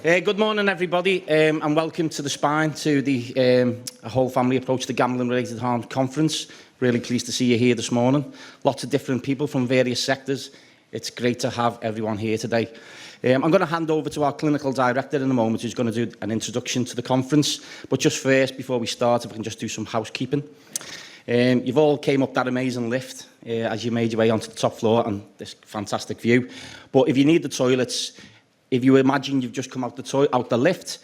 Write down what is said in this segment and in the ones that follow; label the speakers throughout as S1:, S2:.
S1: Good morning, everybody, and welcome to the Spine, to the Whole Family Approach to Gambling-Related Harm Conference. Really pleased to see you here this morning. Lots of different people from various sectors. It's great to have everyone here today. I'm going to hand over to our clinical director in a moment, who's going to do an introduction to the conference. But just first, before we start, if we can just do some housekeeping. You've all came up that amazing lift as you made your way onto the top floor and this fantastic view. But if you need the toilets, if you imagine you've just come out the lift,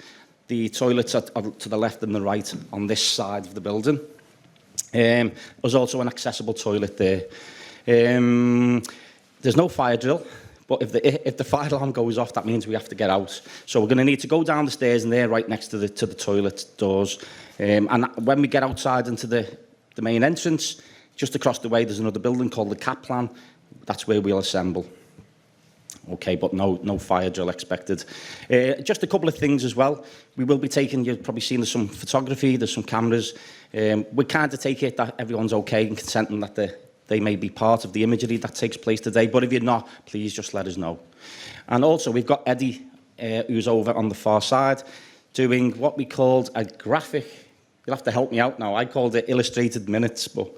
S1: the toilets are to the left and the right on this side of the building. There's also an accessible toilet there. There's no fire drill, but if the fire alarm goes off, that means we have to get out. So we're going to need to go down the stairs, and they're right next to the toilet doors. And when we get outside into the main entrance, just across the way, there's another building called the Kaplan. That's where we'll assemble. Okay, but no fire drill expected. Just a couple of things as well. We will be taking, you've probably seen there's some photography, there's some cameras. We kind of take it that everyone's okay and consenting that they may be part of the imagery that takes place today. But if you're not, please just let us know. And also, we've got Eddie, who's over on the far side, doing what we called a graphic. You'll have to help me out now. I called it illustrated minutes, but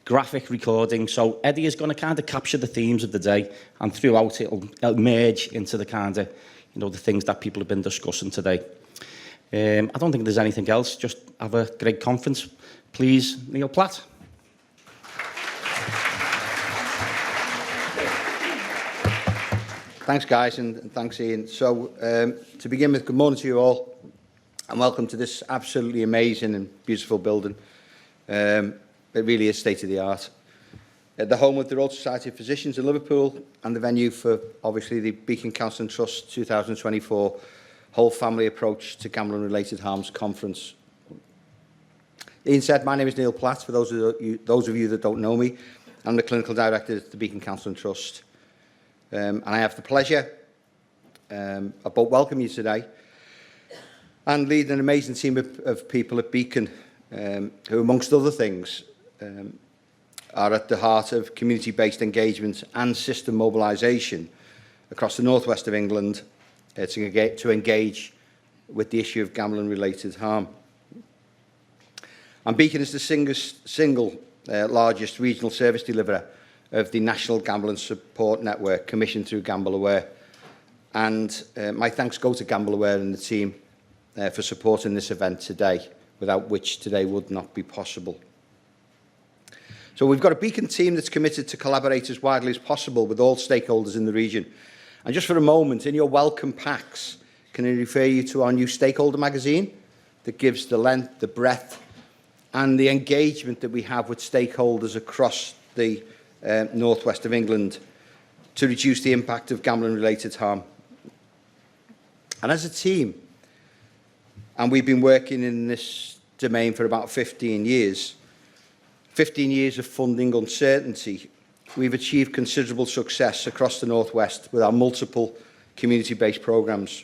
S1: graphic recording. So Eddie is going to kind of capture the themes of the day, and throughout it'll merge into the kind of, the things that people have been discussing today. I don't think there's anything else. Just have a great conference. Please, Neil Platt.
S2: Thanks, guys, and thanks, Ian. So, to begin with, good morning to you all, and welcome to this absolutely amazing and beautiful building. It really is state-of-the-art. The home of the Royal Society of Physicians in Liverpool, and the venue for, obviously, the Beacon Counselling Trust 2024 Whole Family Approach to Gambling-Related Harms Conference. Ian said, my name is Neil Platt. For those of you that don't know me, I'm the Clinical Director at the Beacon Counselling Trust. And I have the pleasure of both welcoming you today and leading an amazing team of people at Beacon who, amongst other things, are at the heart of community-based engagement and system mobilisation across the northwest of England to engage with the issue of gambling-related harm. And Beacon is the single largest regional service deliverer of the National Gambling Support Network, commissioned through Gamble Aware. And my thanks go to Gamble Aware and the team for supporting this event today, without which today would not be possible. So we've got a Beacon team that's committed to collaborate as widely as possible with all stakeholders in the region. And just for a moment, in your welcome packs, can I refer you to our new stakeholder magazine that gives the length, the breadth, and the engagement that we have with stakeholders across the northwest of England to reduce the impact of gambling-related harm. And as a team, and we've been working in this domain for about 15 years, 15 years of funding uncertainty, we've achieved considerable success across the northwest with our multiple community-based programmes,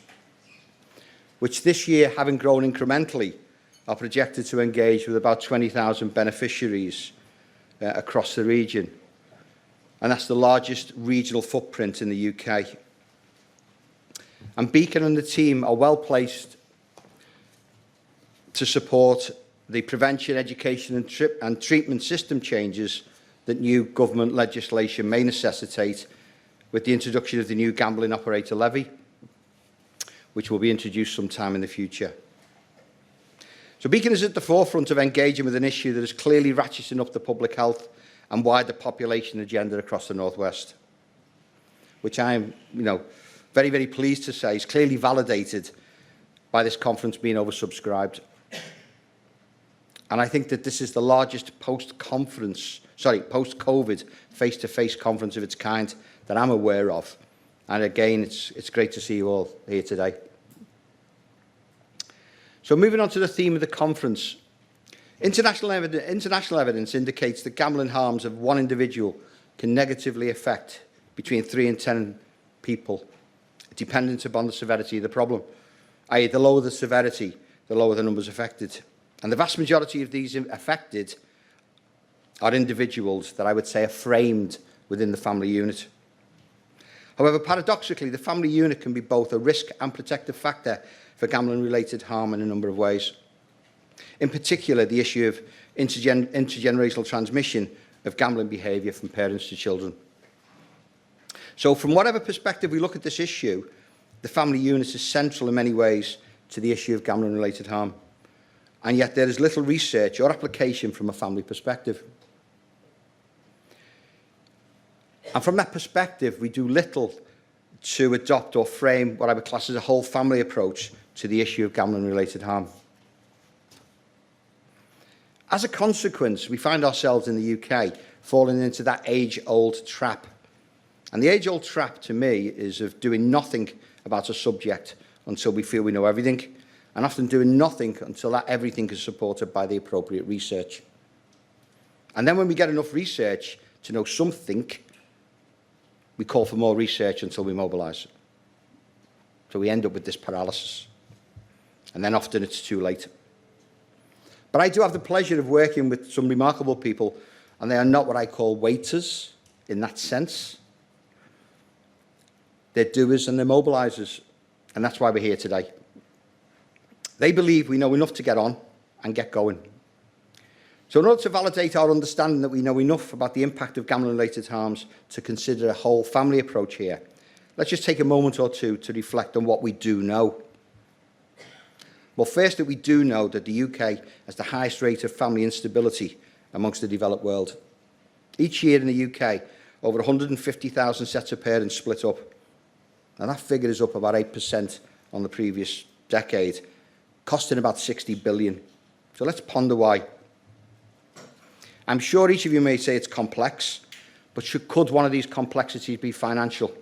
S2: which this year, having grown incrementally, are projected to engage with about 20,000 beneficiaries across the region. And that's the largest regional footprint in the UK. And Beacon and the team are well placed to support the prevention, education and treatment system changes that new government legislation may necessitate, with the introduction of the new gambling operator levy, which will be introduced sometime in the future. So Beacon is at the forefront of engaging with an issue that is clearly ratcheting up the public health and wider population agenda across the northwest, which I am, very, very pleased to say is clearly validated by this conference being oversubscribed. And I think that this is the largest post-COVID face-to-face conference of its kind that I'm aware of. And again, it's great to see you all here today. So moving on to the theme of the conference. International evidence indicates that gambling harms of one individual can negatively affect between 3 and 10 people, dependent upon the severity of the problem. i.e. the lower the severity, the lower the numbers affected. And the vast majority of these affected are individuals that I would say are framed within the family unit. However, paradoxically, the family unit can be both a risk and protective factor for gambling-related harm in a number of ways. In particular, the issue of intergenerational transmission of gambling behaviour from parents to children. So from whatever perspective we look at this issue, the family unit is central in many ways to the issue of gambling-related harm. And yet there is little research or application from a family perspective. And from that perspective, we do little to adopt or frame what I would class as a whole family approach to the issue of gambling-related harm. As a consequence, we find ourselves in the UK falling into that age-old trap. And the age-old trap, to me, is of doing nothing about a subject until we feel we know everything, and often doing nothing until that everything is supported by the appropriate research. And then when we get enough research to know something, we call for more research until we mobilise. So we end up with this paralysis. And then often it's too late. But I do have the pleasure of working with some remarkable people, and they are not what I call waiters in that sense. They're doers and they're mobilisers, and that's why we're here today. They believe we know enough to get on and get going. So in order to validate our understanding that we know enough about the impact of gambling-related harms to consider a whole family approach here, let's just take a moment or two to reflect on what we do know. Well, first, that we do know that the UK has the highest rate of family instability amongst the developed world. Each year in the UK, over 150,000 sets of parents split up. And that figure is up about 8% on the previous decade, costing about 60 billion. So let's ponder why. I'm sure each of you may say it's complex, but could one of these complexities be financial?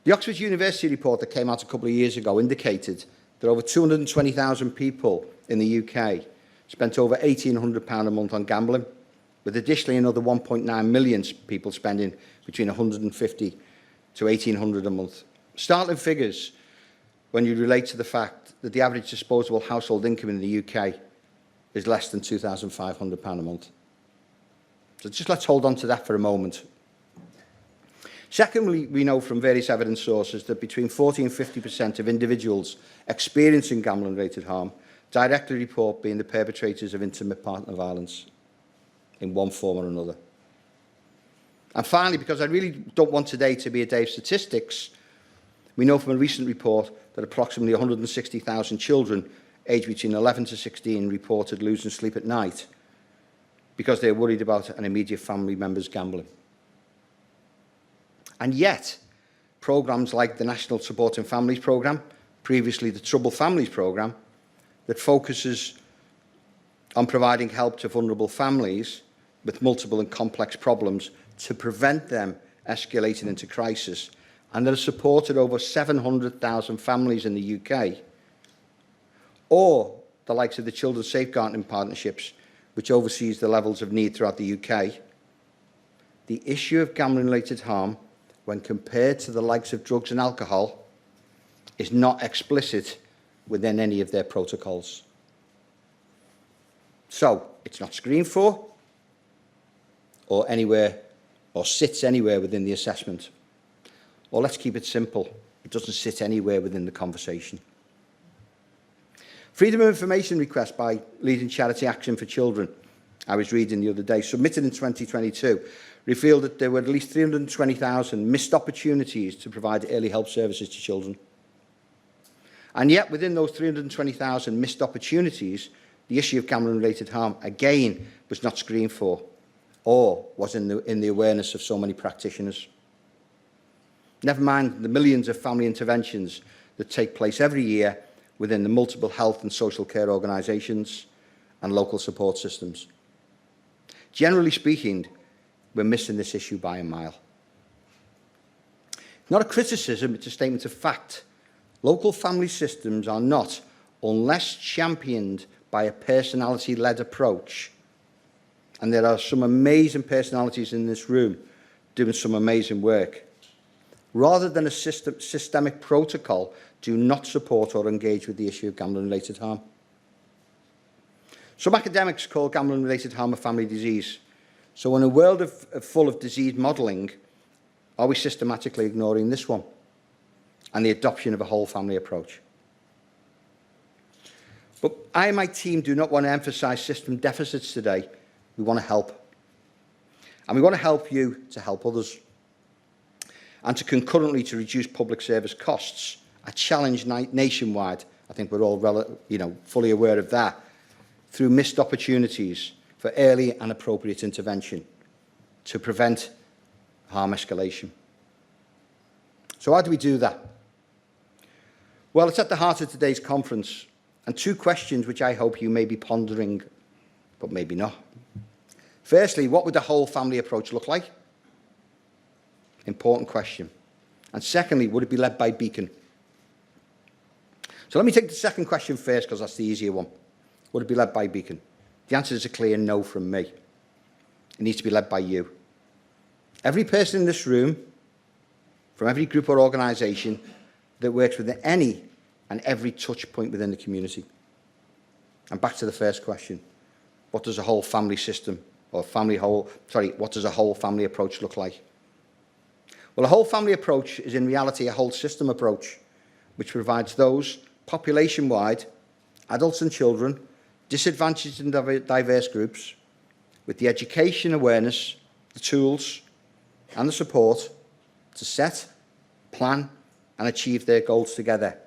S2: The Oxford University report that came out a couple of years ago indicated that over 220,000 people in the UK spent over £1,800 a month on gambling, with additionally another 1.9 million people spending between 150 to 1,800 a month. Startling figures when you relate to the fact that the average disposable household income in the UK is less than £2,500 a month. So just let's hold on to that for a moment. Secondly, we know from various evidence sources that between 40 and 50% of individuals experiencing gambling-related harm directly report being the perpetrators of intimate partner violence in one form or another. And finally, because I really don't want today to be a day of statistics, we know from a recent report that approximately 160,000 children aged between 11 to 16 reported losing sleep at night because they're worried about an immediate family member's gambling. And yet, programmes like the National Supporting Families Programme, previously the Troubled Families Programme, that focuses on providing help to vulnerable families with multiple and complex problems to prevent them escalating into crisis, and that has supported over 700,000 families in the UK, or the likes of the Children's Safeguarding Partnerships, which oversees the levels of need throughout the UK, the issue of gambling-related harm, when compared to the likes of drugs and alcohol, is not explicit within any of their protocols. So, it's not screened for, or anywhere, or sits anywhere within the assessment. Or let's keep it simple, it doesn't sit anywhere within the conversation. Freedom of information request by leading charity Action for Children, I was reading the other day, submitted in 2022, revealed that there were at least 320,000 missed opportunities to provide early help services to children. And yet, within those 320,000 missed opportunities, the issue of gambling-related harm, again, was not screened for, or was in the awareness of so many practitioners. Never mind the millions of family interventions that take place every year within the multiple health and social care organisations and local support systems. Generally speaking, we're missing this issue by a mile. Not a criticism, it's a statement of fact. Local family systems are not, unless championed by a personality-led approach, and there are some amazing personalities in this room doing some amazing work, rather than a systemic protocol, do not support or engage with the issue of gambling-related harm. Some academics call gambling-related harm a family disease. So in a world full of disease modelling, Are we systematically ignoring this one and the adoption of a whole family approach? But I and my team do not want to emphasise system deficits today. We want to help. And we want to help you to help others. And to concurrently to reduce public service costs, a challenge nationwide. I think we're all fully aware of that, through missed opportunities for early and appropriate intervention to prevent harm escalation. So how do we do that? Well, it's at the heart of today's conference, and two questions which I hope you may be pondering, but maybe not. Firstly, what would the whole family approach look like? Important question. And secondly, would it be led by Beacon? So let me take the second question first, because that's the easier one. Would it be led by Beacon? The answer is a clear no from me. It needs to be led by you. Every person in this room, from every group or organisation that works with any and every touch point within the community. And back to the first question. What does a whole family system, what does a whole family approach look like? Well, a whole family approach is in reality a whole system approach, which provides those population-wide, adults and children, disadvantaged and diverse groups, with the education, awareness, the tools and the support to set, plan and achieve their goals together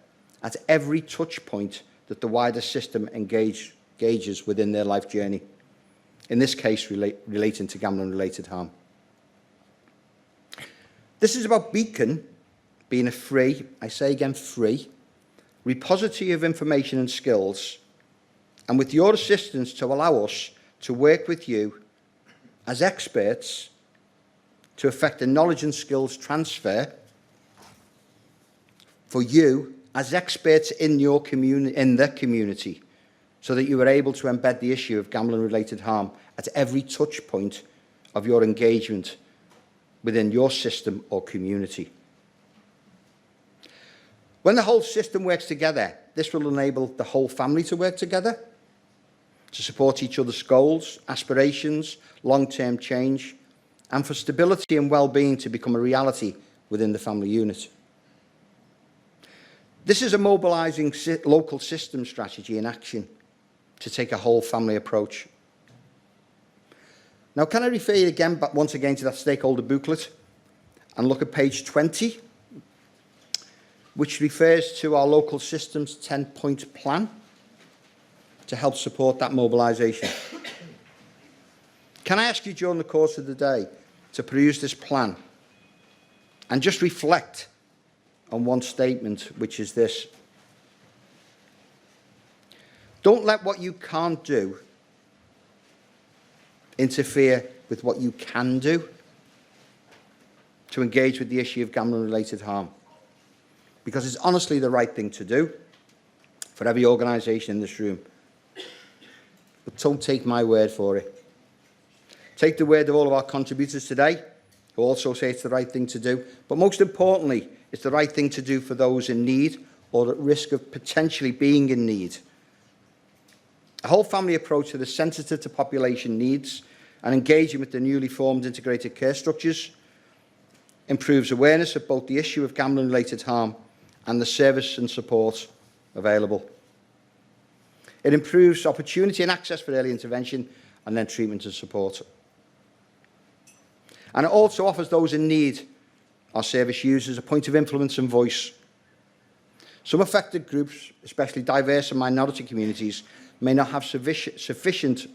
S2: at every touch point that the wider system engages within their life journey, in this case relating to gambling-related harm. This is about Beacon being a free, I say again free, repository of information and skills, and with your assistance to allow us to work with you as experts to effect a knowledge and skills transfer for you as experts in your community, so that you are able to embed the issue of gambling-related harm at every touch point of your engagement within your system or community. When the whole system works together, this will enable the whole family to work together, to support each other's goals, aspirations, long-term change, and for stability and well-being to become a reality within the family unit. This is a mobilising local system strategy in action to take a whole family approach. Now, can I refer you again, but once again, to that stakeholder booklet and look at page 20, which refers to our local systems 10-point plan to help support that mobilisation. Can I ask you during the course of the day to peruse this plan and just reflect on one statement, which is this: don't let what you can't do interfere with what you can do to engage with the issue of gambling-related harm, because it's honestly the right thing to do for every organisation in this room. But don't take my word for it. Take the word of all of our contributors today, who also say it's the right thing to do, but most importantly, it's the right thing to do for those in need or at risk of potentially being in need. A whole family approach that is sensitive to population needs and engaging with the newly formed integrated care structures improves awareness of both the issue of gambling-related harm and the service and support available. It improves opportunity and access for early intervention and then treatment and support. And it also offers those in need, our service users, a point of influence and voice. Some affected groups, especially diverse and minority communities, may not have sufficient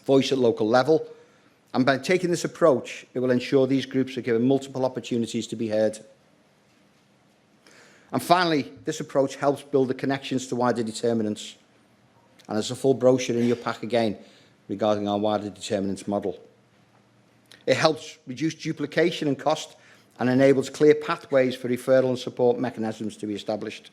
S2: voice at local level, and by taking this approach, it will ensure these groups are given multiple opportunities to be heard. And finally, this approach helps build the connections to wider determinants, and there's a full brochure in your pack again regarding our wider determinants model. It helps reduce duplication and cost and enables clear pathways for referral and support mechanisms to be established.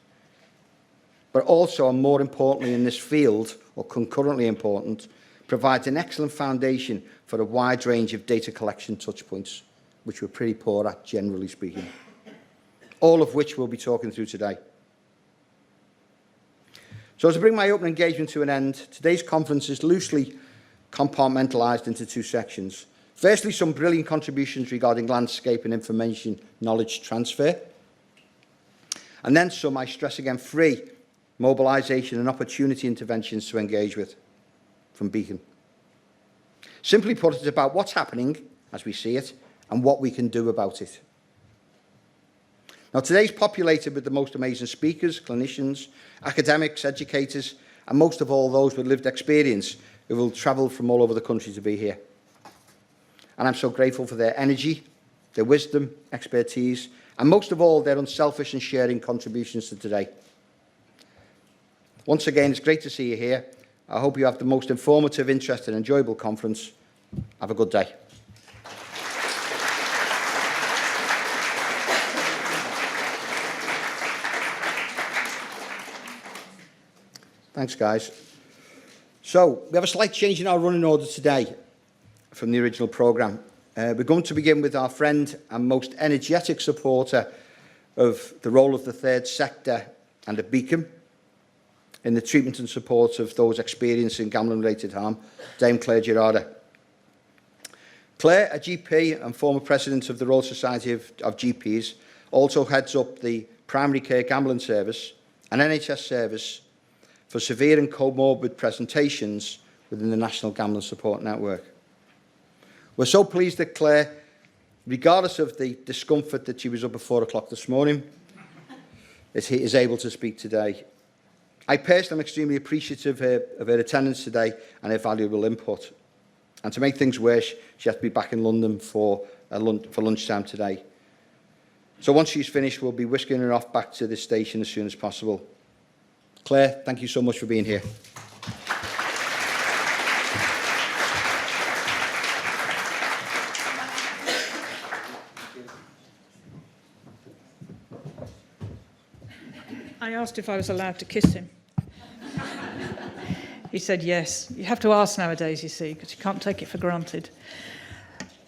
S2: But also, and more importantly in this field, or concurrently important, provides an excellent foundation for a wide range of data collection touchpoints, which we're pretty poor at, generally speaking, all of which we'll be talking through today. So to bring my open engagement to an end, today's conference is loosely compartmentalised into two sections. Firstly, some brilliant contributions regarding landscape and information knowledge transfer. And then some, I stress again, free mobilisation and opportunity interventions to engage with from Beacon. Simply put, it's about what's happening as we see it and what we can do about it. Now, today's populated with the most amazing speakers, clinicians, academics, educators, and most of all, those with lived experience who will travel from all over the country to be here. And I'm so grateful for their energy, their wisdom, expertise, and most of all, their unselfish and sharing contributions to today. Once again, it's great to see you here. I hope you have the most informative, interesting, and enjoyable conference. Have a good day. Thanks, guys. So, we have a slight change in our running order today from the original programme. We're going to begin with our friend and most energetic supporter of the role of the third sector and a beacon in the treatment and support of those experiencing gambling-related harm, Dame Claire Gerarda. Claire, a GP and former president of the Royal Society of GPs, also heads up the primary care gambling service, an NHS service for severe and comorbid presentations within the National Gambling Support Network. We're so pleased that Claire, regardless of the discomfort that she was up at 4 o'clock this morning, is able to speak today. I personally am extremely appreciative of her attendance today and her valuable input. And to make things worse, she has to be back in London for lunchtime today. So once she's finished, we'll be whisking her off back to the station as soon as possible. Claire, thank you so much for being here.
S3: I asked if I was allowed to kiss him. He said yes. You have to ask nowadays, you see, because you can't take it for granted.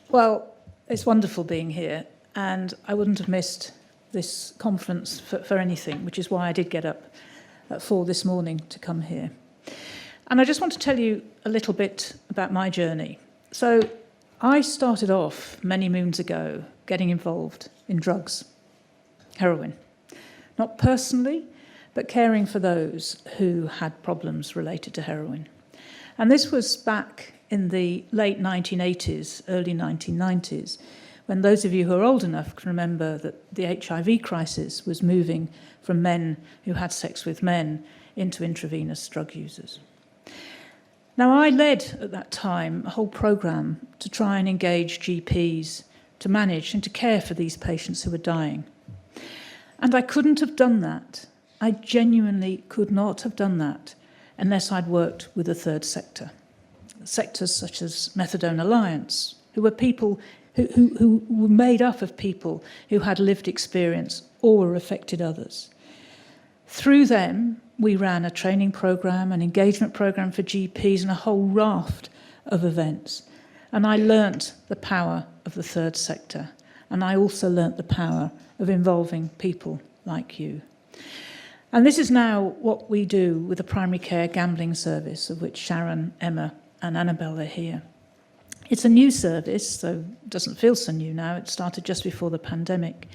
S3: Well, it's wonderful being here, and I wouldn't have missed this conference for anything, which is why I did get up at 4 this morning to come here. And I just want to tell you a little bit about my journey. So I started off many moons ago getting involved in drugs, heroin. Not personally, but caring for those who had problems related to heroin. And this was back in the late 1980s, early 1990s, when those of you who are old enough can remember that the HIV crisis was moving from men who had sex with men into intravenous drug users. Now, I led at that time a whole programme to try and engage GPs to manage and to care for these patients who were dying. And I couldn't have done that. I genuinely could not have done that unless I'd worked with the third sector. Sectors such as Methadone Alliance, who were people who were made up of people who had lived experience or affected others. Through them, we ran a training programme, an engagement programme for GPs, and a whole raft of events. And I learnt the power of the third sector. And I also learnt the power of involving people like you. And this is now what we do with the primary care gambling service, of which Sharon, Emma, and Annabelle are here. It's a new service, so it doesn't feel so new now. It started just before the pandemic,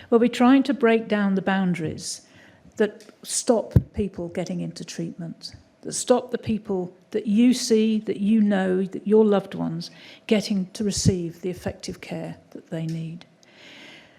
S3: where we're trying to break down the boundaries that stop people getting into treatment, that stop the people that you see, that you know, that your loved ones getting to receive the effective care that they need.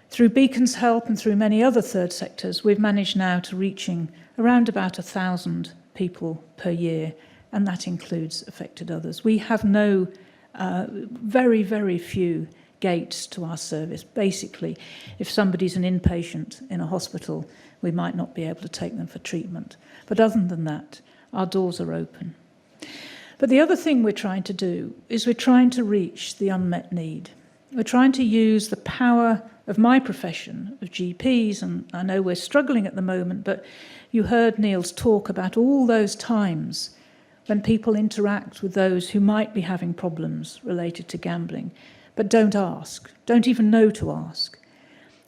S3: Through Beacon's help and through many other third sectors, we've managed now to reaching around about 1,000 people per year, and that includes affected others. We have no very, very few gates to our service. Basically, if somebody's an inpatient in a hospital, we might not be able to take them for treatment. But other than that, our doors are open. But the other thing we're trying to do is we're trying to reach the unmet need. We're trying to use the power of my profession, of GPs, and I know we're struggling at the moment, but you heard Neil's talk about all those times when people interact with those who might be having problems related to gambling, but don't ask, don't even know to ask.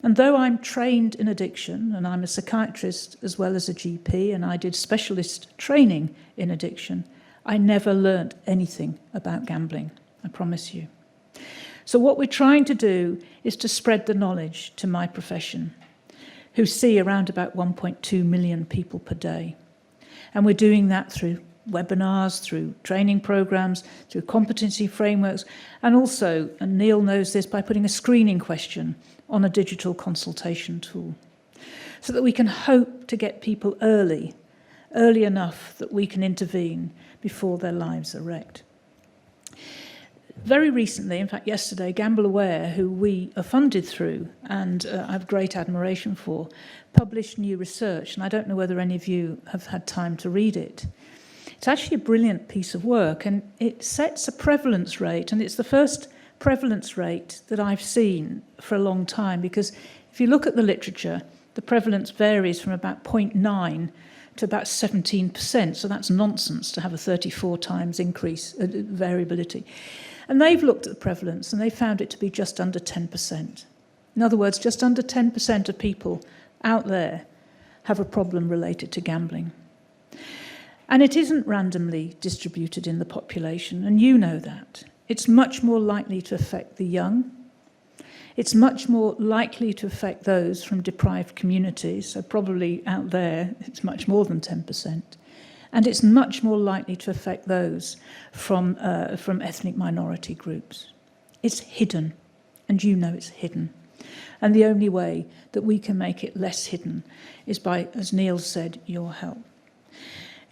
S3: And though I'm trained in addiction, and I'm a psychiatrist as well as a GP, and I did specialist training in addiction, I never learnt anything about gambling, I promise you. So what we're trying to do is to spread the knowledge to my profession, who see around about 1.2 million people per day. And we're doing that through webinars, through training programs, through competency frameworks, and also, and Neil knows this, by putting a screening question on a digital consultation tool, so that we can hope to get people early enough that we can intervene before their lives are wrecked. Very recently, in fact yesterday, Gamble Aware, who we are funded through and I have great admiration for, published new research, and I don't know whether any of you have had time to read it. It's actually a brilliant piece of work, and it sets a prevalence rate, and it's the first prevalence rate that I've seen for a long time, because if you look at the literature, the prevalence varies from about 0.9 to about 17%, so that's nonsense to have a 34 times increase variability. And they've looked at the prevalence and they found it to be just under 10%. In other words, just under 10% of people out there have a problem related to gambling. And it isn't randomly distributed in the population, and you know that. It's much more likely to affect the young. It's much more likely to affect those from deprived communities, so probably out there it's much more than 10%. And it's much more likely to affect those from ethnic minority groups. It's hidden, and you know it's hidden. And the only way that we can make it less hidden is by, as Neil said, your help.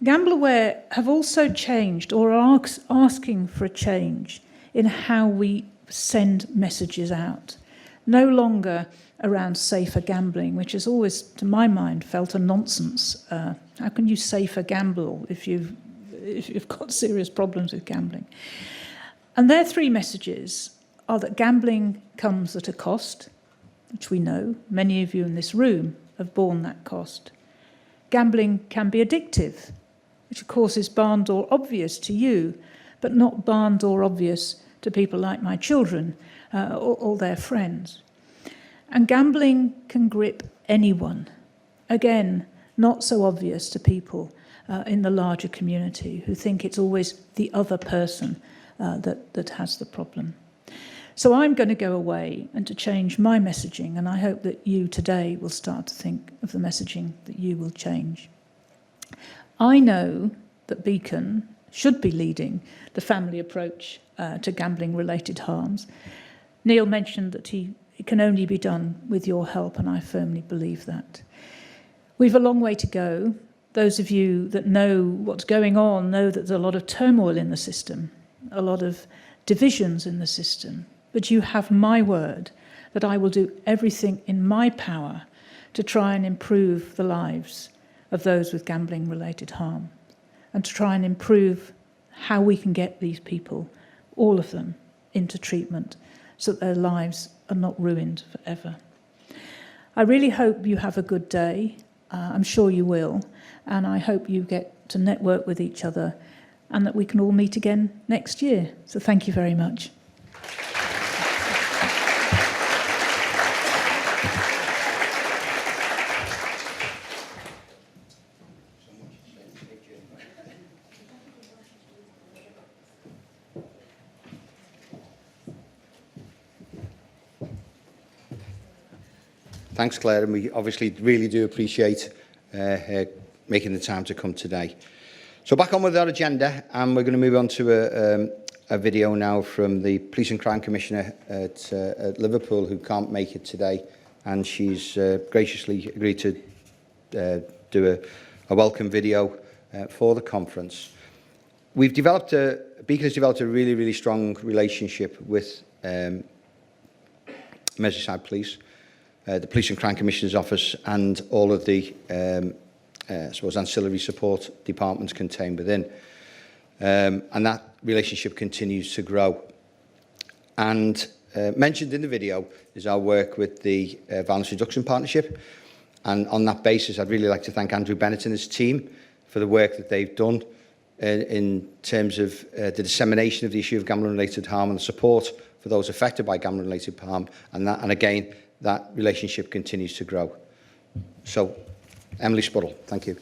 S3: Gamble Aware have also changed, or are asking for a change in how we send messages out. No longer around safer gambling, which has always, to my mind, felt a nonsense. How can you safer gamble if you've got serious problems with gambling? And their three messages are that gambling comes at a cost, which we know. Many of you in this room have borne that cost. Gambling can be addictive, which of course is barn door obvious to you, but not barn door obvious to people like my children or their friends. And gambling can grip anyone. Again, not so obvious to people in the larger community who think it's always the other person that has the problem. So I'm going to go away and to change my messaging, and I hope that you today will start to think of the messaging that you will change. I know that Beacon should be leading the family approach to gambling-related harms. Neil mentioned that it can only be done with your help, and I firmly believe that. We've a long way to go. Those of you that know what's going on know that there's a lot of turmoil in the system, a lot of divisions in the system. But you have my word that I will do everything in my power to try and improve the lives of those with gambling-related harm, and to try and improve how we can get these people, all of them, into treatment so that their lives are not ruined forever. I really hope you have a good day. I'm sure you will. And I hope you get to network with each other and that we can all meet again next year. So thank you very much.
S2: Thanks, Claire, and we obviously really do appreciate making the time to come today. So back on with our agenda, and we're going to move on to a video now from the Police and Crime Commissioner at Liverpool, who can't make it today, and she's graciously agreed to do a welcome video for the conference. Beacon has developed a really, really strong relationship with Merseyside Police, the Police and Crime Commissioner's Office, and all of the I suppose ancillary support departments contained within. And that relationship continues to grow. And mentioned in the video is our work with the Violence Reduction Partnership. And on that basis, I'd really like to thank Andrew Bennett and his team for the work that they've done in terms of the dissemination of the issue of gambling-related harm and the support for those affected by gambling-related harm. And again, that relationship continues to grow. So, Emily Spurrell, thank you.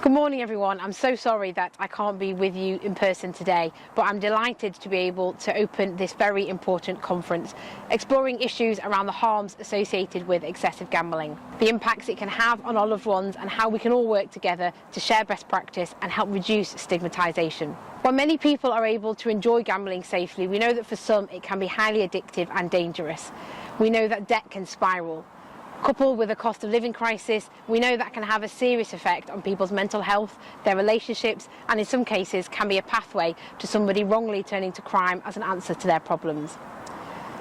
S4: Good morning everyone. I'm so sorry that I can't be with you in person today, but I'm delighted to be able to open this very important conference, exploring issues around the harms associated with excessive gambling, the impacts it can have on our loved ones and how we can all work together to share best practice and help reduce stigmatisation. While many people are able to enjoy gambling safely, we know that for some it can be highly addictive and dangerous. We know that debt can spiral. Coupled with a cost of living crisis, we know that can have a serious effect on people's mental health, their relationships, and in some cases can be a pathway to somebody wrongly turning to crime as an answer to their problems.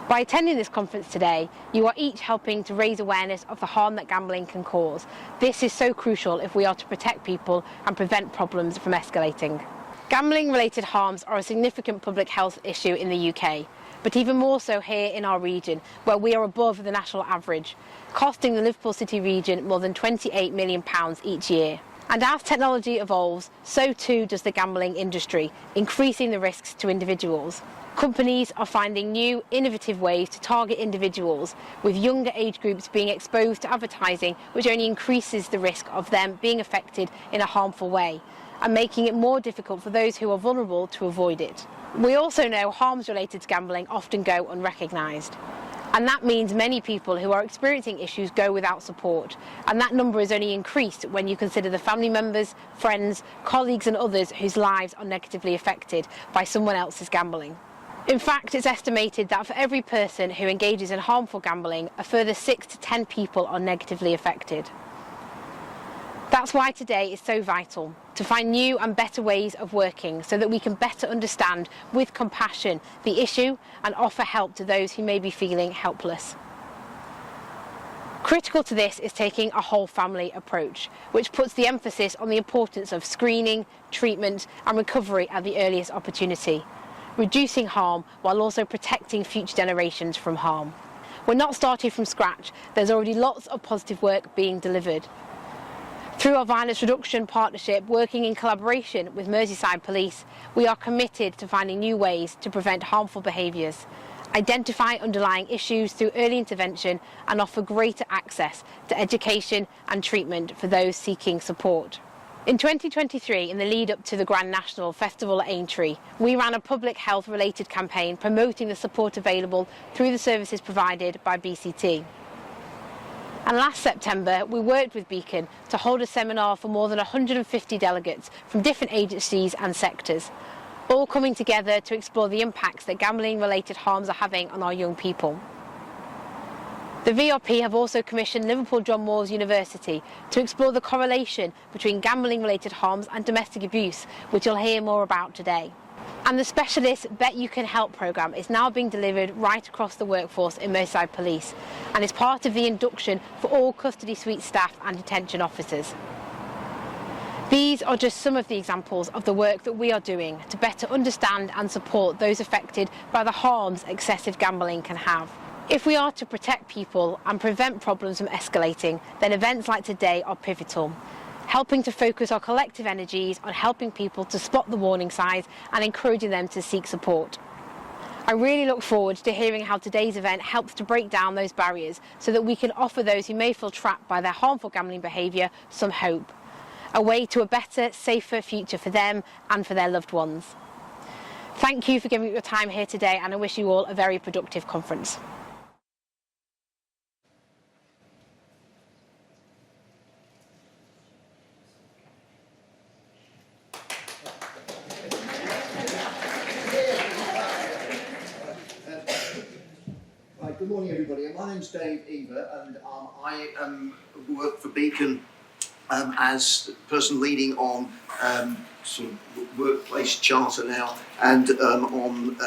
S4: By attending this conference today, you are each helping to raise awareness of the harm that gambling can cause. This is so crucial if we are to protect people and prevent problems from escalating. Gambling-related harms are a significant public health issue in the UK, but even more so here in our region, where we are above the national average, costing the Liverpool City region more than £28 million each year. And as technology evolves, so too does the gambling industry, increasing the risks to individuals. Companies are finding new, innovative ways to target individuals, with younger age groups being exposed to advertising, which only increases the risk of them being affected in a harmful way, and making it more difficult for those who are vulnerable to avoid it. We also know harms related to gambling often go unrecognised. And that means many people who are experiencing issues go without support. And that number is only increased when you consider the family members, friends, colleagues and others whose lives are negatively affected by someone else's gambling. In fact, it's estimated that for every person who engages in harmful gambling, a further 6 to 10 people are negatively affected. That's why today is so vital, to find new and better ways of working so that we can better understand with compassion the issue and offer help to those who may be feeling helpless. Critical to this is taking a whole family approach, which puts the emphasis on the importance of screening, treatment and recovery at the earliest opportunity, reducing harm while also protecting future generations from harm. We're not starting from scratch, there's already lots of positive work being delivered. Through our violence reduction partnership, working in collaboration with Merseyside Police, we are committed to finding new ways to prevent harmful behaviours, identify underlying issues through early intervention and offer greater access to education and treatment for those seeking support. In 2023, in the lead up to the Grand National Festival at Aintree, we ran a public health related campaign promoting the support available through the services provided by BCT. And last September, we worked with Beacon to hold a seminar for more than 150 delegates from different agencies and sectors, all coming together to explore the impacts that gambling-related harms are having on our young people. The VRP have also commissioned Liverpool John Moores University to explore the correlation between gambling-related harms and domestic abuse, which you'll hear more about today. And the specialist Bet You Can Help programme is now being delivered right across the workforce in Merseyside Police and is part of the induction for all custody suite staff and detention officers. These are just some of the examples of the work that we are doing to better understand and support those affected by the harms excessive gambling can have. If we are to protect people and prevent problems from escalating, then events like today are pivotal, helping to focus our collective energies on helping people to spot the warning signs and encouraging them to seek support. I really look forward to hearing how today's event helps to break down those barriers so that we can offer those who may feel trapped by their harmful gambling behaviour some hope, a way to a better, safer future for them and for their loved ones. Thank you for giving me your time here today, and I wish you all a very productive conference.
S5: Good morning, everybody. My name's Dave Eva, and I work for Beacon as the person leading on sort of workplace charter now and on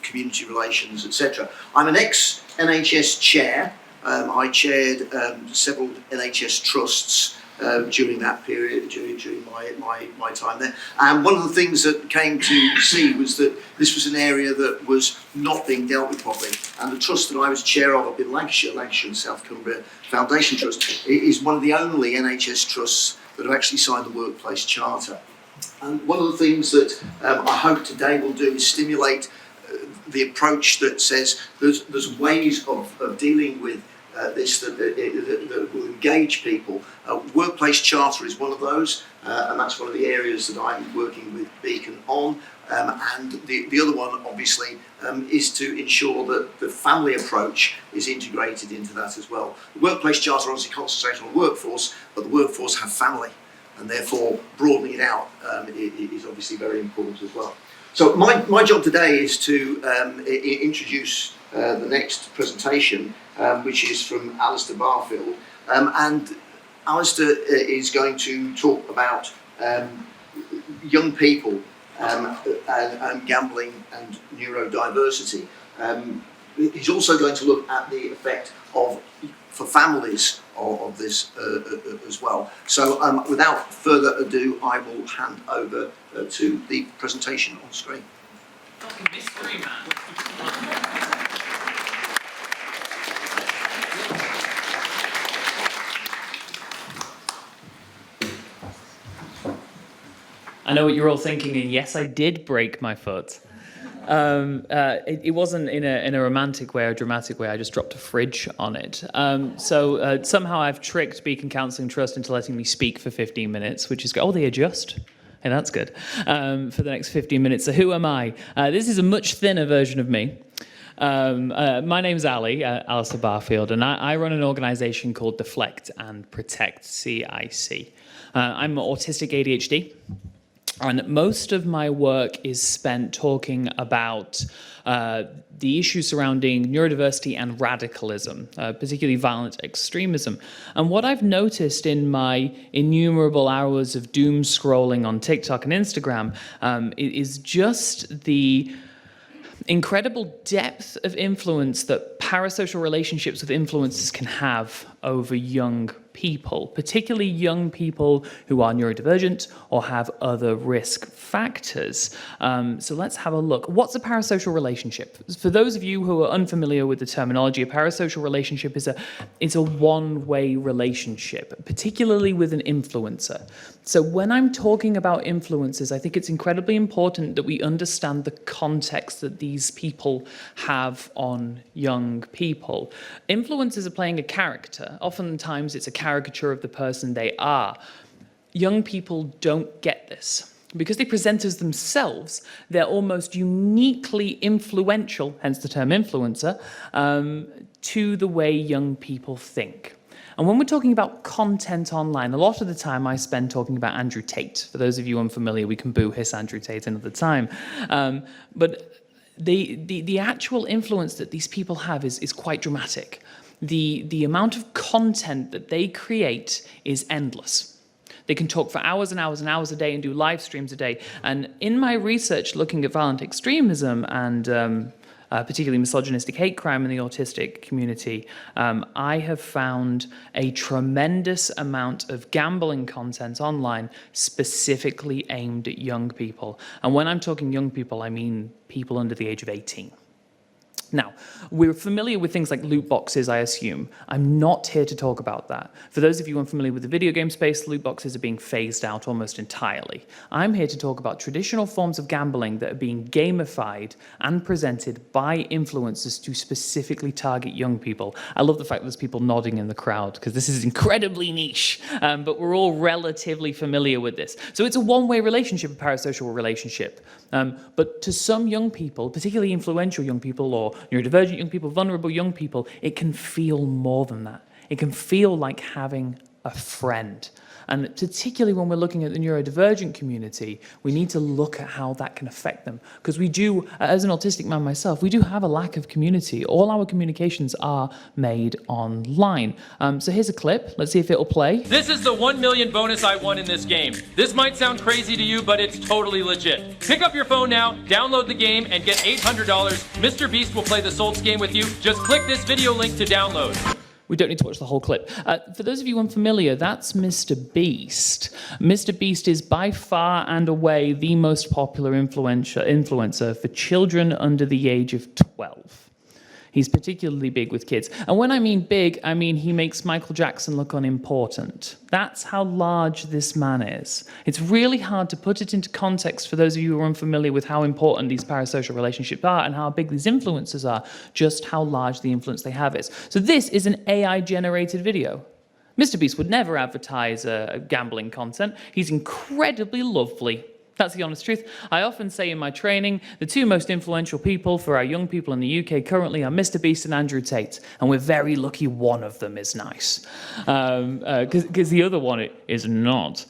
S5: community relations, etc. I'm an ex-NHS chair. I chaired several NHS trusts during that period, during my time there. And one of the things that came to see was that this was an area that was not being dealt with properly. And the trust that I was chair of up in Lancashire and South Cumbria Foundation Trust, is one of the only NHS trusts that have actually signed the Workplace Charter. And one of the things that I hope today will do is stimulate the approach that says there's ways of dealing with that will engage people. Workplace charter is one of those, and that's one of the areas that I'm working with Beacon on. And the other one, obviously, is to ensure that the family approach is integrated into that as well. The workplace charter obviously concentrates on the workforce, but the workforce have family, and therefore broadening it out is obviously very important as well. So my job today is to introduce the next presentation, which is from Alistair Barfield. And Alistair is going to talk about young people and gambling and neurodiversity. He's also going to look at the effect for families of this as well. So without further ado, I will hand over to the presentation on screen.
S6: Fucking mystery man. I know what you're all thinking, and yes, I did break my foot. It wasn't in a romantic way or dramatic way. I just dropped a fridge on it. So somehow I've tricked Beacon Counselling Trust into letting me speak for 15 minutes, which is good. Oh, they adjust. Hey, that's good. For the next 15 minutes. So who am I? This is a much thinner version of me. My name's Ali, Alistair Barfield, and I run an organisation called Deflect and Protect, CIC. I'm autistic ADHD. And most of my work is spent talking about the issues surrounding neurodiversity and radicalism, particularly violent extremism. And what I've noticed in my innumerable hours of doom scrolling on TikTok and Instagram is just the incredible depth of influence that parasocial relationships with influencers can have over young people, particularly young people who are neurodivergent or have other risk factors. So let's have a look. What's a parasocial relationship? For those of you who are unfamiliar with the terminology, a parasocial relationship is a one-way relationship, particularly with an influencer. So when I'm talking about influencers, I think it's incredibly important that we understand the context that these people have on young people. Influencers are playing a character. Oftentimes it's a caricature of the person they are. Young people don't get this. Because they present as themselves, they're almost uniquely influential, hence the term influencer, to the way young people think. And when we're talking about content online, a lot of the time I spend talking about Andrew Tate. For those of you unfamiliar, we can boo hiss Andrew Tate another time. But the actual influence that these people have is quite dramatic. The amount of content that they create is endless. They can talk for hours and hours and hours a day and do live streams a day. And in my research looking at violent extremism and particularly misogynistic hate crime in the autistic community, I have found a tremendous amount of gambling content online specifically aimed at young people. And when I'm talking young people, I mean people under the age of 18. Now, we're familiar with things like loot boxes, I assume. I'm not here to talk about that. For those of you unfamiliar with the video game space, loot boxes are being phased out almost entirely. I'm here to talk about traditional forms of gambling that are being gamified and presented by influencers to specifically target young people. I love the fact that there's people nodding in the crowd, because this is incredibly niche, but we're all relatively familiar with this. So it's a one-way relationship, a parasocial relationship. But to some young people, particularly influential young people or neurodivergent young people, vulnerable young people, it can feel more than that. It can feel like having a friend. And particularly when we're looking at the neurodivergent community, we need to look at how that can affect them. Because we do, as an autistic man myself, we do have a lack of community. All our communications are made online. So here's a clip. Let's see if it'll play.
S7: This is the 1 million bonus I won in this game. This might sound crazy to you, but it's totally legit. Pick up your phone now, download the game, and get $800. Mr. Beast will play the Solts game with you. Just click this video link to download.
S6: We don't need to watch the whole clip. For those of you unfamiliar, that's Mr. Beast. Mr. Beast is by far and away the most popular influencer for children under the age of 12. He's particularly big with kids. And when I mean big, I mean he makes Michael Jackson look unimportant. That's how large this man is. It's really hard to put it into context for those of you who are unfamiliar with how important these parasocial relationships are and how big these influencers are, just how large the influence they have is. So this is an AI-generated video. Mr. Beast would never advertise gambling content. He's incredibly lovely. That's the honest truth. I often say in my training, the two most influential people for our young people in the UK currently are Mr. Beast and Andrew Tate, and we're very lucky one of them is nice, because the other one is not.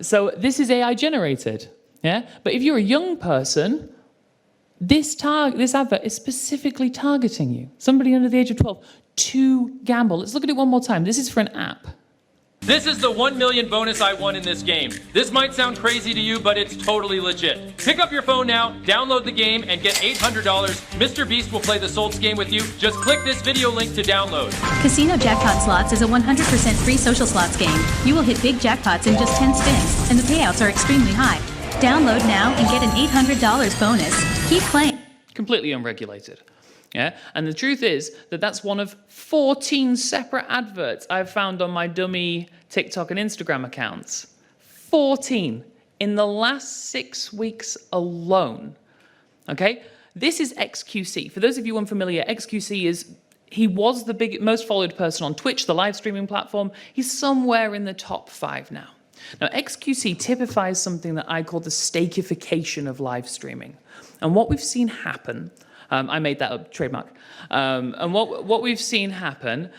S6: So this is AI generated, yeah? But if you're a young person, this advert is specifically targeting you, somebody under the age of 12, to gamble. Let's look at it one more time. This is for an app.
S7: This is the 1 million bonus I won in this game. This might sound crazy to you, but it's totally legit. Pick up your phone now, download the game, and get $800. Mr. Beast will play the Solts game with you. Just click this video link to download.
S8: Casino Jackpot Slots is a 100% free social slots game. You will hit big jackpots in just 10 spins, and the payouts are extremely high. Download now and get an $800 bonus. Keep playing.
S6: Completely unregulated. Yeah? And the truth is that that's one of 14 separate adverts I've found on my dummy TikTok and Instagram accounts. 14 in the last 6 weeks alone. Okay? This is XQC. For those of you unfamiliar, XQC he was the most followed person on Twitch, the live streaming platform. He's somewhere in the top 5 now. Now, XQC typifies something that I call the stakification of live streaming. And what we've seen happen, I made that up, trademark. And what we've seen happen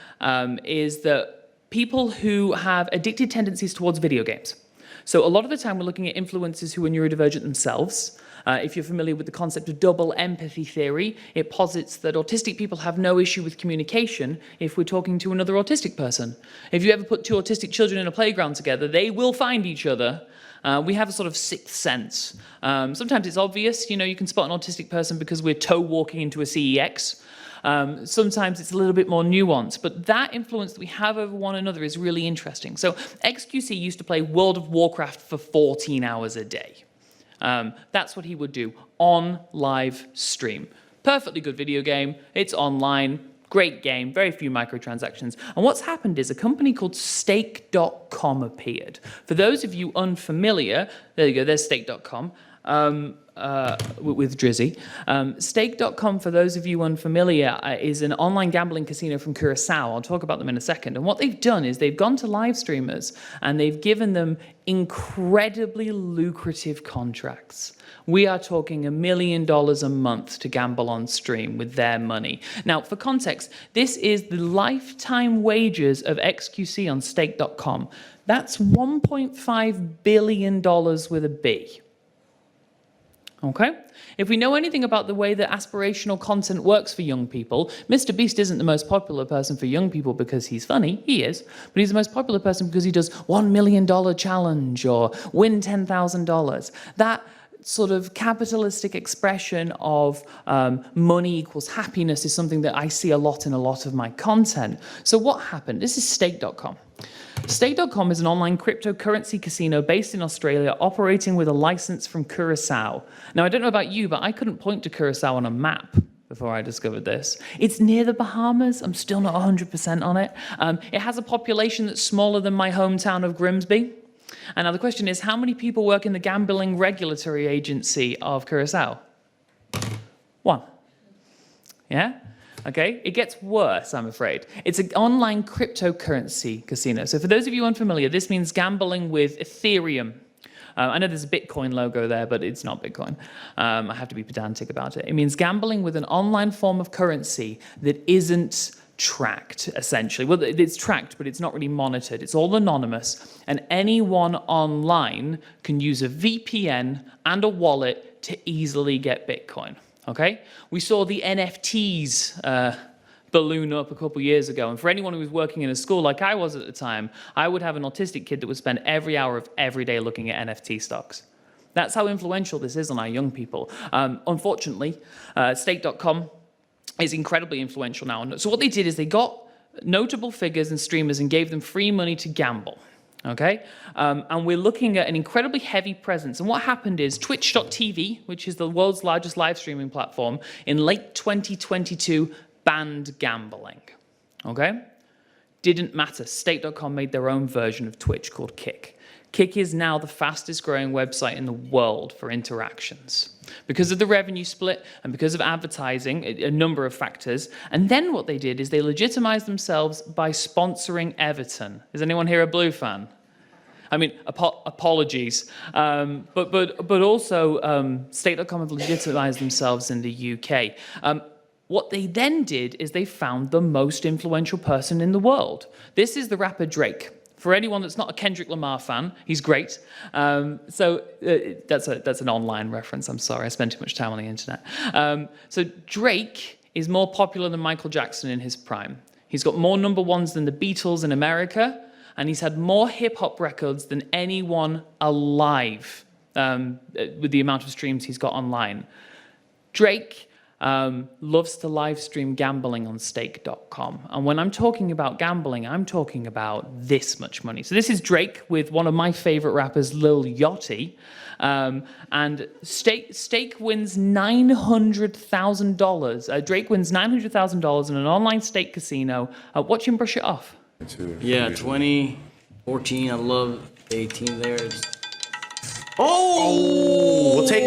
S6: is that people who have addicted tendencies towards video games. So a lot of the time we're looking at influencers who are neurodivergent themselves. If you're familiar with the concept of double empathy theory, it posits that autistic people have no issue with communication if we're talking to another autistic person. If you ever put two autistic children in a playground together, they will find each other. We have a sort of sixth sense. Sometimes it's obvious, you can spot an autistic person because we're toe walking into a CEX. Sometimes it's a little bit more nuanced, but that influence that we have over one another is really interesting. So XQC used to play World of Warcraft for 14 hours a day. That's what he would do on live stream. Perfectly good video game. It's online. Great game. Very few microtransactions. And what's happened is a company called Stake.com appeared. For those of you unfamiliar, there you go, there's Stake.com. With Drizzy. Stake.com, for those of you unfamiliar, is an online gambling casino from Curacao. I'll talk about them in a second. And what they've done is they've gone to live streamers and they've given them incredibly lucrative contracts. We are talking $1 million a month to gamble on stream with their money. Now, for context, this is the lifetime wages of XQC on Stake.com. That's $1.5 billion with a B. Okay? If we know anything about the way that aspirational content works for young people, Mr. Beast isn't the most popular person for young people because he's funny, he is, but he's the most popular person because he does $1 million challenge or win $10,000. That sort of capitalistic expression of money equals happiness is something that I see a lot in a lot of my content. So what happened? This is Stake.com. Stake.com is an online cryptocurrency casino based in Australia, operating with a license from Curacao. Now, I don't know about you, but I couldn't point to Curacao on a map before I discovered this. It's near the Bahamas. I'm still not 100% on it. It has a population that's smaller than my hometown of Grimsby. And now the question is, how many people work in the gambling regulatory agency of Curacao? 1. Yeah? Okay, it gets worse, I'm afraid. It's an online cryptocurrency casino. So for those of you unfamiliar, this means gambling with Ethereum. I know there's a Bitcoin logo there, but it's not Bitcoin. I have to be pedantic about it. It means gambling with an online form of currency that isn't tracked, essentially. Well, it's tracked, but it's not really monitored. It's all anonymous, and anyone online can use a VPN and a wallet to easily get Bitcoin. Okay? We saw the NFTs balloon up a couple years ago, and for anyone who was working in a school like I was at the time, I would have an autistic kid that would spend every hour of every day looking at NFT stocks. That's how influential this is on our young people. Unfortunately, Stake.com is incredibly influential now. And so what they did is they got notable figures and streamers and gave them free money to gamble. Okay? And we're looking at an incredibly heavy presence. And what happened is Twitch.tv, which is the world's largest live streaming platform, in late 2022 banned gambling. Okay? Didn't matter. Stake.com made their own version of Twitch called Kick. Kick is now the fastest growing website in the world for interactions because of the revenue split and because of advertising, a number of factors. And then what they did is they legitimized themselves by sponsoring Everton. Is anyone here a Blue fan? I mean, apologies. But also, Stake.com have legitimized themselves in the UK. What they then did is they found the most influential person in the world. This is the rapper Drake. For anyone that's not a Kendrick Lamar fan, he's great. That's an online reference. I'm sorry, I spent too much time on the internet. So Drake is more popular than Michael Jackson in his prime. He's got more number ones than the Beatles in America, and he's had more hip-hop records than anyone alive with the amount of streams he's got online. Drake loves to live stream gambling on stake.com. And when I'm talking about gambling, I'm talking about this much money. So this is Drake with one of my favorite rappers, Lil Yachty. And Stake wins $900,000. Drake wins $900,000 in an online stake casino. Watch him brush it off.
S9: Yeah, 2014. I love 18 there. Oh!
S10: We'll take.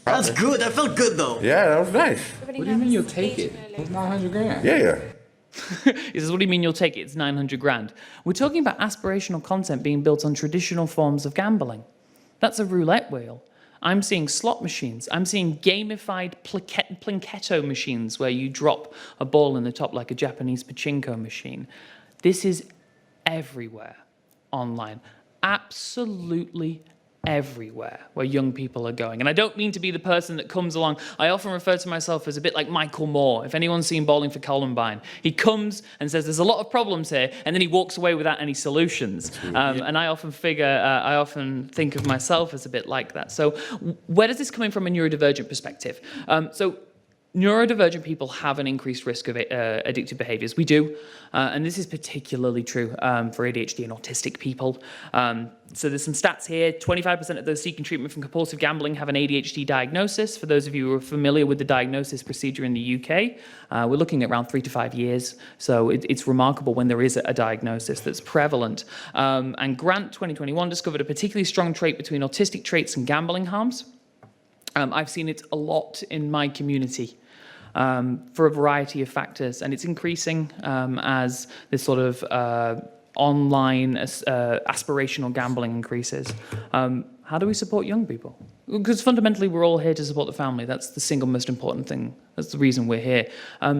S9: That's good. That felt good though.
S10: Yeah, that was nice.
S6: What do you mean you'll take it?
S10: It's 900 grand. Yeah.
S6: He says, what do you mean you'll take it? It's 900 grand. We're talking about aspirational content being built on traditional forms of gambling. That's a roulette wheel. I'm seeing slot machines. I'm seeing gamified plinketto machines where you drop a ball in the top like a Japanese pachinko machine. This is everywhere online. Absolutely everywhere where young people are going. And I don't mean to be the person that comes along. I often refer to myself as a bit like Michael Moore. If anyone's seen Bowling for Columbine, he comes and says, there's a lot of problems here, and then he walks away without any solutions. And I often think of myself as a bit like that. So where does this come in from a neurodivergent perspective? So neurodivergent people have an increased risk of addictive behaviors. We do. And this is particularly true for ADHD and autistic people. So there's some stats here. 25% of those seeking treatment from compulsive gambling have an ADHD diagnosis. For those of you who are familiar with the diagnosis procedure in the UK, we're looking at around 3 to 5 years. So it's remarkable when there is a diagnosis that's prevalent. And Grant 2021 discovered a particularly strong trait between autistic traits and gambling harms. I've seen it a lot in my community for a variety of factors, and it's increasing as this sort of online aspirational gambling increases. How do we support young people? Because fundamentally, we're all here to support the family. That's the single most important thing. That's the reason we're here.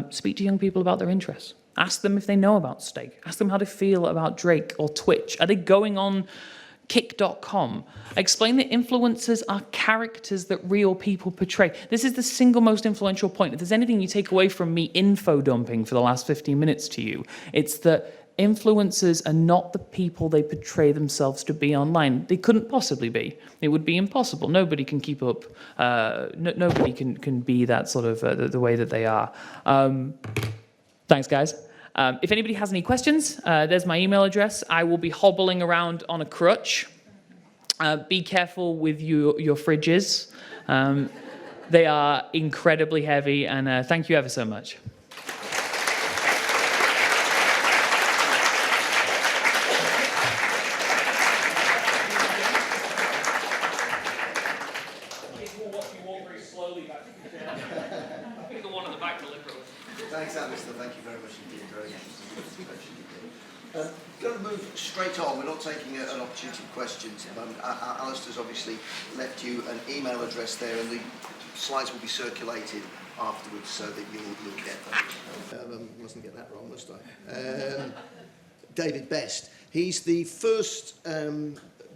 S6: Speak to young people about their interests. Ask them if they know about Stake. Ask them how they feel about Drake or Twitch. Are they going on Kick.com? Explain that influencers are characters that real people portray. This is the single most influential point. If there's anything you take away from me info dumping for the last 15 minutes to you, it's that influencers are not the people they portray themselves to be online. They couldn't possibly be. It would be impossible. Nobody can keep up. Nobody can be that sort of the way that they are. Thanks, guys. If anybody has any questions, there's my email address. I will be hobbling around on a crutch. Be careful with your fridges. They are incredibly heavy, and thank you ever so much.
S5: Thanks, Alistair. Thank you very much indeed. Very much. Going to move straight on. We're not taking an opportunity for questions. Alistair's obviously left you an email address there, and the slides will be circulated afterwards so that you'll get them. Mustn't get that wrong, must I? David Best. He's the first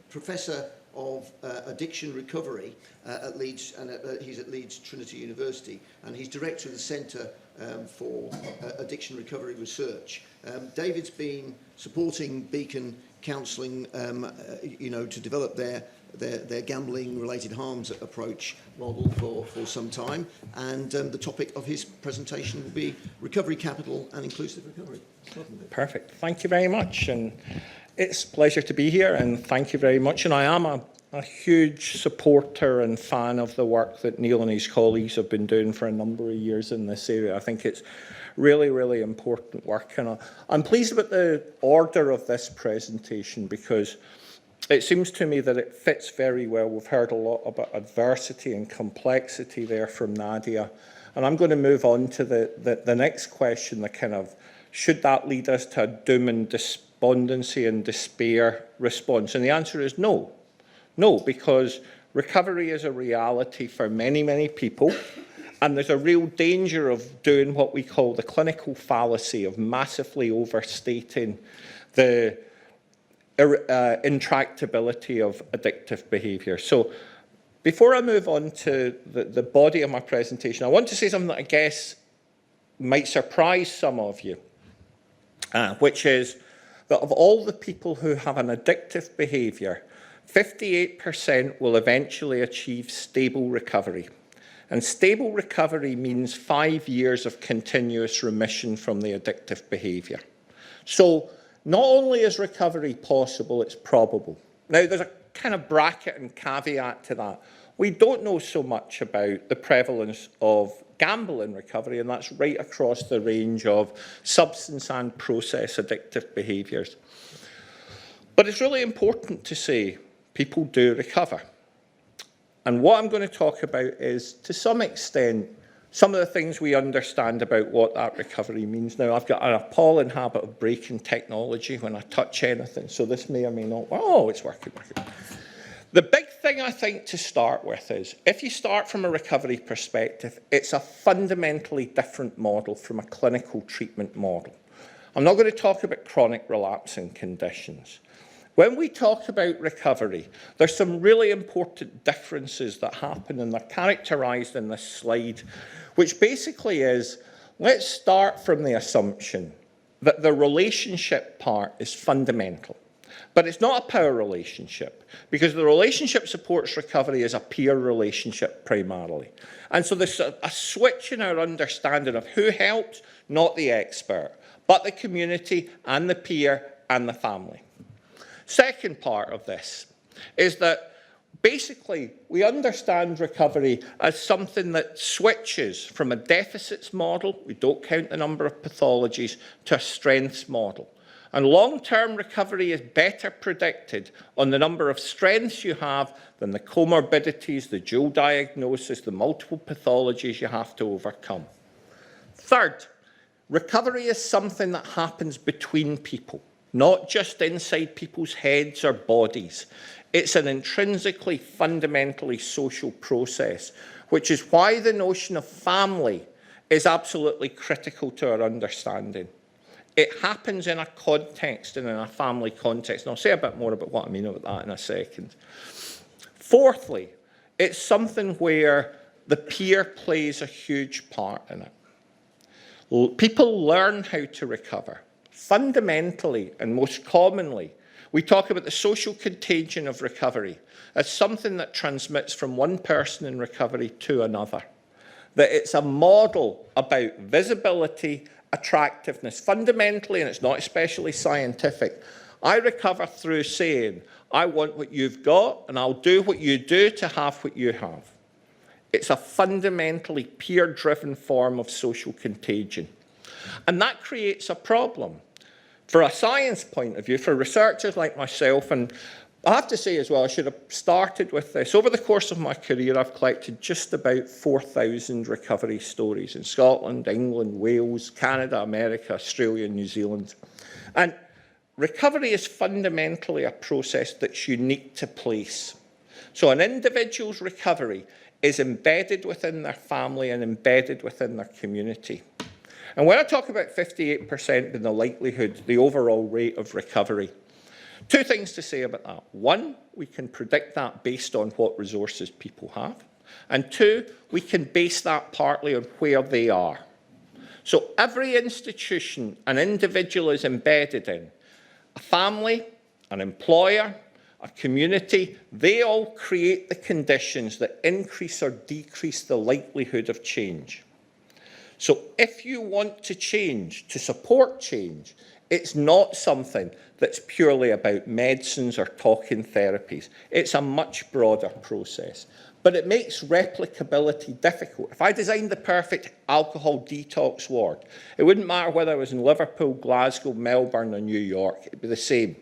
S5: professor of addiction recovery at Leeds, and he's at Leeds Trinity University, and he's director of the Centre for Addiction Recovery Research. David's been supporting Beacon Counselling, to develop their gambling-related harms approach model for some time, and the topic of his presentation will be recovery capital and inclusive recovery.
S11: Perfect. Thank you very much, and it's a pleasure to be here, and thank you very much. And I am a a huge supporter and fan of the work that Neil and his colleagues have been doing for a number of years in this area. I think it's really, really important work. And I'm pleased with the order of this presentation because it seems to me that it fits very well. We've heard a lot about adversity and complexity there from Nadia. And I'm going to move on to the next question, the kind of, should that lead us to a doom and despondency and despair response? And the answer is no. No, because recovery is a reality for many, many people. And there's a real danger of doing what we call the clinical fallacy of massively overstating the intractability of addictive behaviour. So before I move on to the body of my presentation, I want to say something that I guess might surprise some of you, which is that of all the people who have an addictive behaviour, 58% will eventually achieve stable recovery. And stable recovery means 5 years of continuous remission from the addictive behaviour. So not only is recovery possible, it's probable. Now, there's a kind of bracket and caveat to that. We don't know so much about the prevalence of gambling recovery, and that's right across the range of substance and process addictive behaviours. But it's really important to say people do recover. And what I'm going to talk about is, to some extent, some of the things we understand about what that recovery means. Now, I've got an appalling habit of breaking technology when I touch anything, so this may or may not. Oh, it's working. The big thing I think to start with is, if you start from a recovery perspective, it's a fundamentally different model from a clinical treatment model. I'm not going to talk about chronic relapsing conditions. When we talk about recovery, there's some really important differences that happen, and they're characterised in this slide, which basically is, let's start from the assumption that the relationship part is fundamental. But it's not a power relationship, because the relationship supports recovery as a peer relationship primarily. And so there's a switch in our understanding of who helps, not the expert, but the community and the peer and the family. Second part of this is that basically we understand recovery as something that switches from a deficits model, we don't count the number of pathologies, to a strengths model. And long-term recovery is better predicted on the number of strengths you have than the comorbidities, the dual diagnosis, the multiple pathologies you have to overcome. Third, recovery is something that happens between people, not just inside people's heads or bodies. It's an intrinsically, fundamentally social process, which is why the notion of family is absolutely critical to our understanding. It happens in a context and in a family context, and I'll say a bit more about what I mean about that in a second. Fourthly, it's something where the peer plays a huge part in it. People learn how to recover. Fundamentally and most commonly, we talk about the social contagion of recovery as something that transmits from one person in recovery to another. That it's a model about visibility, attractiveness. Fundamentally, and it's not especially scientific, I recover through saying, I want what you've got, and I'll do what you do to have what you have. It's a fundamentally peer-driven form of social contagion. And that creates a problem. For a science point of view, for researchers like myself, and I have to say as well, I should have started with this. Over the course of my career, I've collected just about 4,000 recovery stories in Scotland, England, Wales, Canada, America, Australia, and New Zealand. And recovery is fundamentally a process that's unique to place. So an individual's recovery is embedded within their family and embedded within their community. And when I talk about 58% in the likelihood, the overall rate of recovery, two things to say about that. One, we can predict that based on what resources people have. And two, we can base that partly on where they are. So every institution an individual is embedded in, a family, an employer, a community, they all create the conditions that increase or decrease the likelihood of change. So if you want to change, to support change, It's not something that's purely about medicines or talking therapies. It's a much broader process. But it makes replicability difficult. If I designed the perfect alcohol detox ward, it wouldn't matter whether it was in Liverpool, Glasgow, Melbourne, or New York. It'd be the same.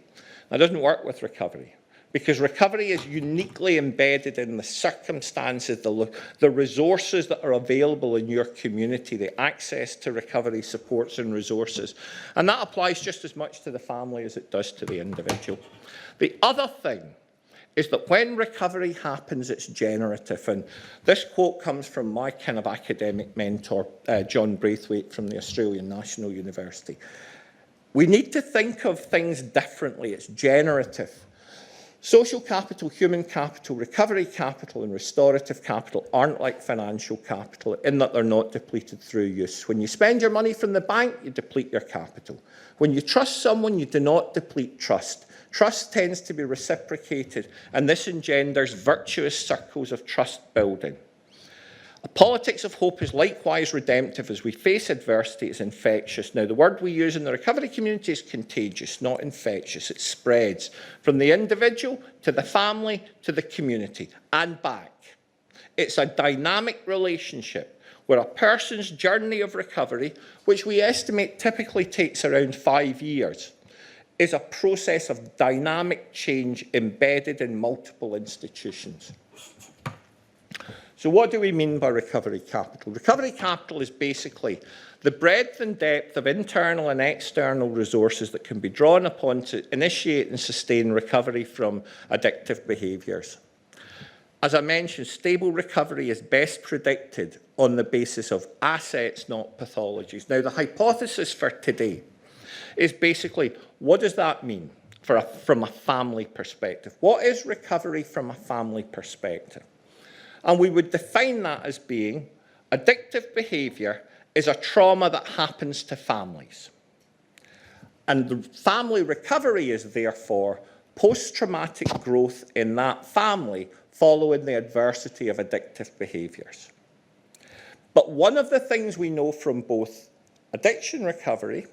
S11: That doesn't work with recovery, because recovery is uniquely embedded in the circumstances, the resources that are available in your community, the access to recovery supports and resources. And that applies just as much to the family as it does to the individual. The other thing is that when recovery happens, it's generative. And this quote comes from my kind of academic mentor, John Braithwaite from the Australian National University. We need to think of things differently. It's generative. Social capital, human capital, recovery capital and restorative capital aren't like financial capital in that they're not depleted through use. When you spend your money from the bank, you deplete your capital. When you trust someone, you do not deplete trust. Trust tends to be reciprocated, and this engenders virtuous circles of trust building. A politics of hope is likewise redemptive. As we face adversity, it's infectious. Now, the word we use in the recovery community is contagious, not infectious. It spreads from the individual to the family to the community and back. It's a dynamic relationship where a person's journey of recovery, which we estimate typically takes around 5 years, is a process of dynamic change embedded in multiple institutions. So what do we mean by recovery capital? Recovery capital is basically the breadth and depth of internal and external resources that can be drawn upon to initiate and sustain recovery from addictive behaviours. As I mentioned, stable recovery is best predicted on the basis of assets, not pathologies. Now, the hypothesis for today is basically, what does that mean from a family perspective? What is recovery from a family perspective? And we would define that as being addictive behaviour is a trauma that happens to families. And the family recovery is therefore post-traumatic growth in that family following the adversity of addictive behaviours. But one of the things we know from both addiction recovery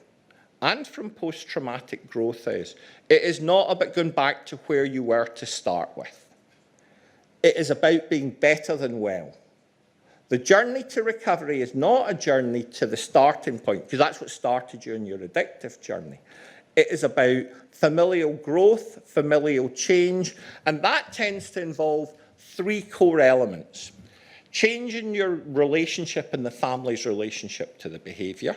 S11: and from post-traumatic growth is it is not about going back to where you were to start with. It is about being better than well. The journey to recovery is not a journey to the starting point, because that's what started you in your addictive journey. It is about familial growth, familial change, and that tends to involve 3 core elements. Changing your relationship and the family's relationship to the behaviour,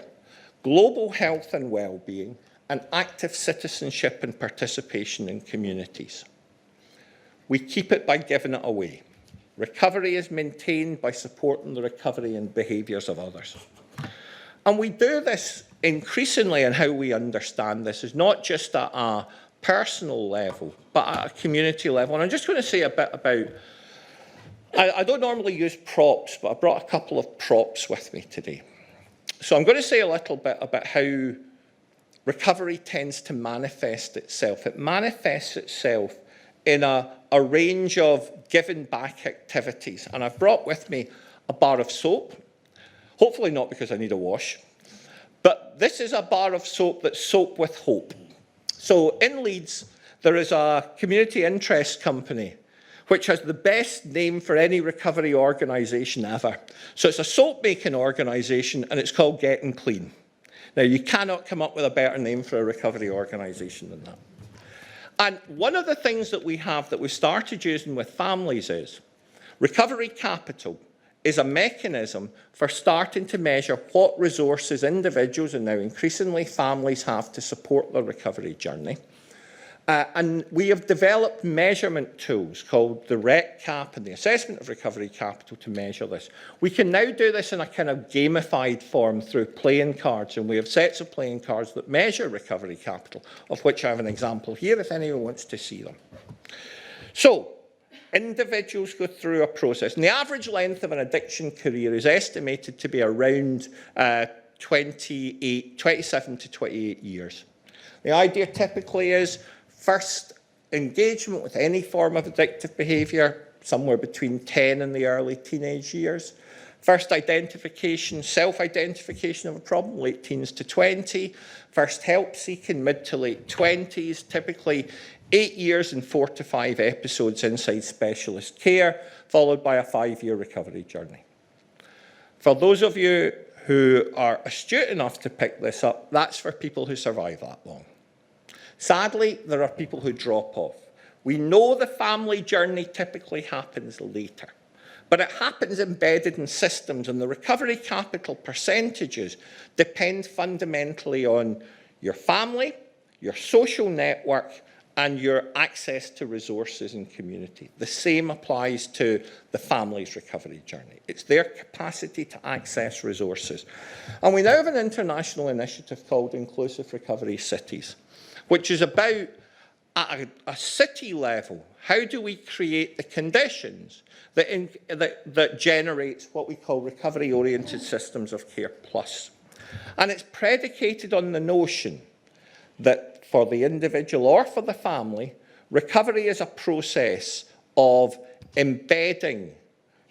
S11: global health and well-being, and active citizenship and participation in communities. We keep it by giving it away. Recovery is maintained by supporting the recovery and behaviours of others. And we do this increasingly, in how we understand this is not just at a personal level, but at a community level. And I'm just going to say a bit about, I don't normally use props, but I brought a couple of props with me today. So I'm going to say a little bit about how recovery tends to manifest itself. It manifests itself in a range of giving back activities. And I've brought with me a bar of soap, hopefully not because I need a wash, but this is a bar of soap that's soap with hope. So in Leeds, there is a community interest company which has the best name for any recovery organisation ever. So it's a soap-making organisation, and it's called Getting Clean. Now, you cannot come up with a better name for a recovery organisation than that. And one of the things that we have that we started using with families is recovery capital is a mechanism for starting to measure what resources individuals and now increasingly families have to support their recovery journey. And we have developed measurement tools called the RECCAP and the Assessment of Recovery Capital to measure this. We can now do this in a kind of gamified form through playing cards, and we have sets of playing cards that measure recovery capital, of which I have an example here if anyone wants to see them. So, individuals go through a process, and the average length of an addiction career is estimated to be around 27 to 28 years. The idea typically is first engagement with any form of addictive behaviour, somewhere between 10 and the early teenage years. First identification, self-identification of a problem, late teens to 20. First help seeking, mid to late 20s, typically 8 years and 4 to 5 episodes inside specialist care, followed by a 5-year recovery journey. For those of you who are astute enough to pick this up, that's for people who survive that long. Sadly, there are people who drop off. We know the family journey typically happens later, but it happens embedded in systems, and the recovery capital percentages depend fundamentally on your family, your social network, and your access to resources and community. The same applies to the family's recovery journey. It's their capacity to access resources. And we now have an international initiative called Inclusive Recovery Cities, which is about, at a city level, how do we create the conditions that generates what we call recovery-oriented systems of care plus. And it's predicated on the notion that for the individual or for the family, recovery is a process of embedding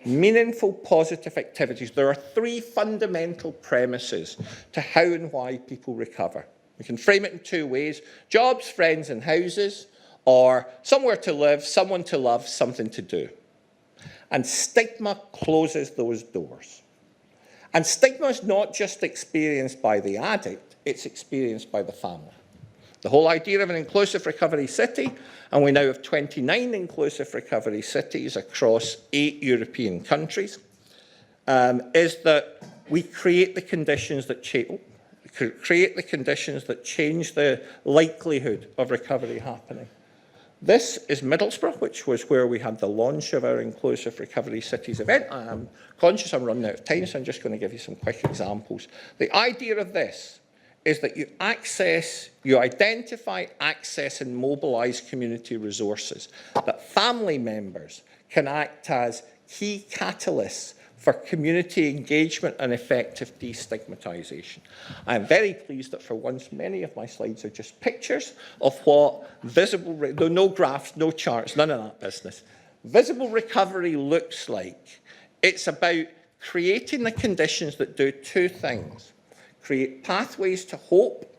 S11: meaningful positive activities. There are 3 fundamental premises to how and why people recover. We can frame it in 2 ways: jobs, friends and houses, or somewhere to live, someone to love, something to do. And stigma closes those doors. And stigma is not just experienced by the addict, it's experienced by the family. The whole idea of an inclusive recovery city, and we now have 29 inclusive recovery cities across 8 European countries, is that we create the conditions that change the likelihood of recovery happening. This is Middlesbrough, which was where we had the launch of our Inclusive Recovery Cities event. I'm conscious I'm running out of time, so I'm just going to give you some quick examples. The idea of this is that you identify, access and mobilise community resources, that family members can act as key catalysts for community engagement and effective destigmatisation. I am very pleased that for once many of my slides are just pictures of what no graphs, no charts, none of that business. Visible recovery looks like. It's about creating the conditions that do 2 things. Create pathways to hope,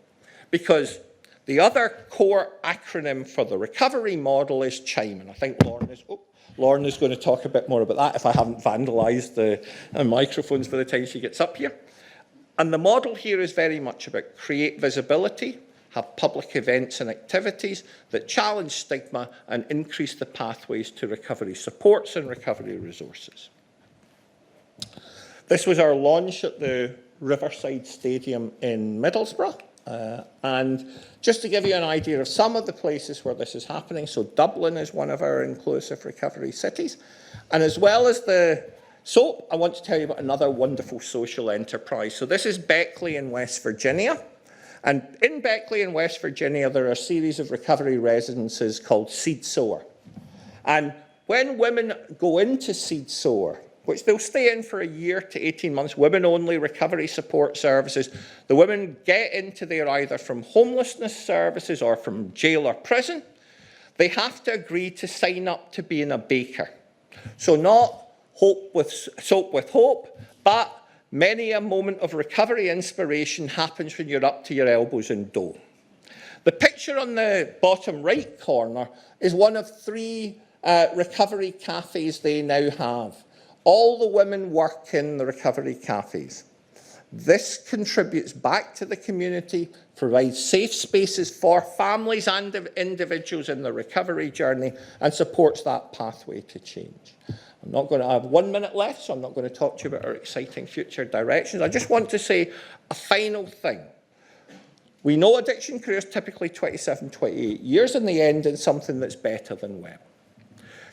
S11: because the other core acronym for the recovery model is CHIME, and I think Lauren is going to talk a bit more about that if I haven't vandalised the microphones by the time she gets up here. And the model here is very much about create visibility, have public events and activities that challenge stigma and increase the pathways to recovery supports and recovery resources. This was our launch at the Riverside Stadium in Middlesbrough. And just to give you an idea of some of the places where this is happening, so Dublin is one of our inclusive recovery cities. And as well as the soap, I want to tell you about another wonderful social enterprise. So this is Beckley in West Virginia. And in Beckley in West Virginia, there are a series of recovery residences called Seed Sower. And when women go into Seed Sower, which they'll stay in for a year to 18 months, women-only recovery support services. The women get into there either from homelessness services or from jail or prison. They have to agree to sign up to being a baker. So not soap with hope, but many a moment of recovery inspiration happens when you're up to your elbows in dough. The picture on the bottom right corner is one of 3 recovery cafes they now have. All the women work in the recovery cafes. This contributes back to the community, provides safe spaces for families and individuals in the recovery journey, and supports that pathway to change. I have 1 minute left, so I'm not going to talk to you about our exciting future directions. I just want to say a final thing. We know addiction careers typically 27, 28 years in the end in something that's better than well.